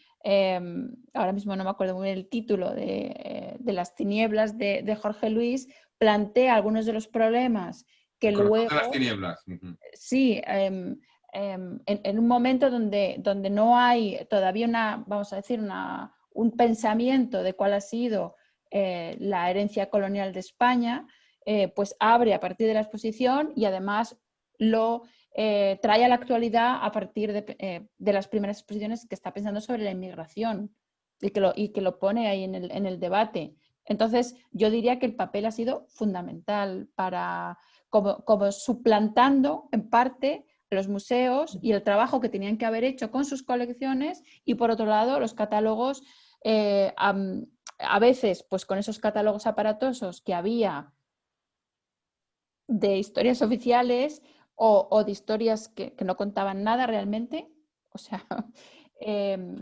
ahora mismo no me acuerdo muy bien el título, de las tinieblas de Jorge Luis, plantea algunos de los problemas que luego... de las tinieblas. Sí, en un momento donde no hay todavía vamos a decir, un pensamiento de cuál ha sido la herencia colonial de España, pues abre a partir de la exposición y además lo trae a la actualidad a partir de las primeras exposiciones que está pensando sobre la inmigración y que lo pone ahí en el debate. Entonces, yo diría que el papel ha sido fundamental para... Como suplantando en parte los museos y el trabajo que tenían que haber hecho con sus colecciones y por otro lado los catálogos, a veces pues con esos catálogos aparatosos que había de historias oficiales o de historias que no contaban nada realmente, o sea,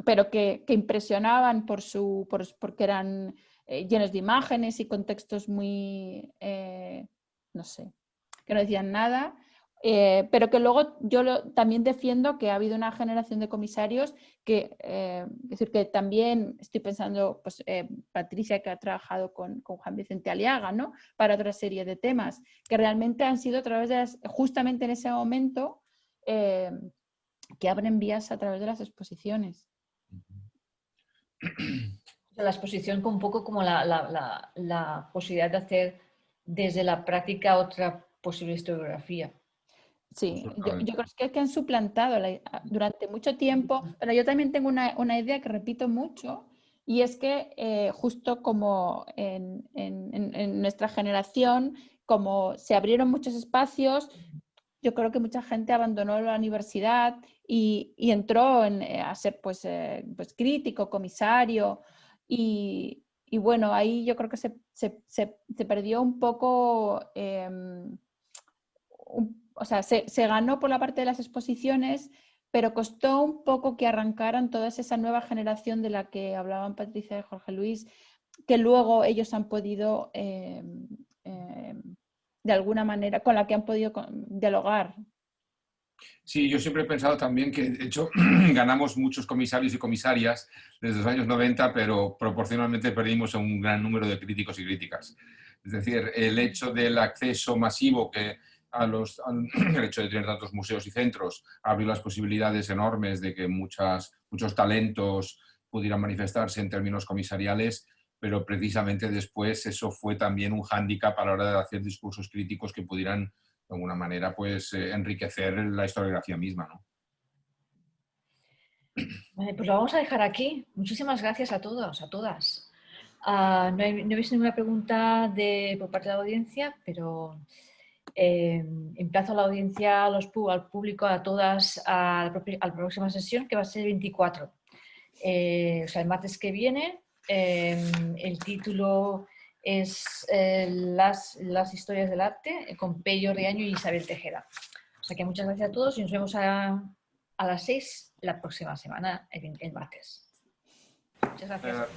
pero que impresionaban porque eran llenos de imágenes y contextos muy, no sé, que no decían nada, pero que luego yo también defiendo que ha habido una generación de comisarios que, es decir, que también estoy pensando, pues Patricia, que ha trabajado con Juan Vicente Aliaga, ¿no? Para otra serie de temas, que realmente han sido a través de justamente en ese momento, que abren vías a través de las exposiciones. La exposición un poco como la posibilidad de hacer desde la práctica otra posible historiografía. Sí, yo creo que han suplantado durante mucho tiempo, pero yo también tengo una idea que repito mucho, y es que justo como en nuestra generación, como se abrieron muchos espacios, yo creo que mucha gente abandonó la universidad y entró a ser pues crítico, comisario, y bueno, ahí yo creo que se perdió un poco... o sea, se ganó por la parte de las exposiciones, pero costó un poco que arrancaran toda esa nueva generación de la que hablaban Patricia y Jorge Luis, que luego ellos han podido, de alguna manera, con la que han podido dialogar. Sí, yo siempre he pensado también que, de hecho, ganamos muchos comisarios y comisarias desde los años 90, pero proporcionalmente perdimos a un gran número de críticos y críticas. Es decir, el hecho del acceso masivo que el hecho de tener tantos museos y centros abrió las posibilidades enormes de que muchos talentos pudieran manifestarse en términos comisariales, pero precisamente después eso fue también un hándicap a la hora de hacer discursos críticos que pudieran de alguna manera pues enriquecer la historiografía misma, ¿no? Vale, pues lo vamos a dejar aquí. Muchísimas gracias a todos, a todas. No he visto ninguna pregunta por parte de la audiencia, pero emplazo a la audiencia, al público, a todas a la próxima sesión, que va a ser el 24. O sea, el martes que viene. El título es las historias del arte, con Pello Riaño y Isabel Tejeda. O sea que muchas gracias a todos y nos vemos a las 6 la próxima semana, el martes. Muchas gracias. Adiós.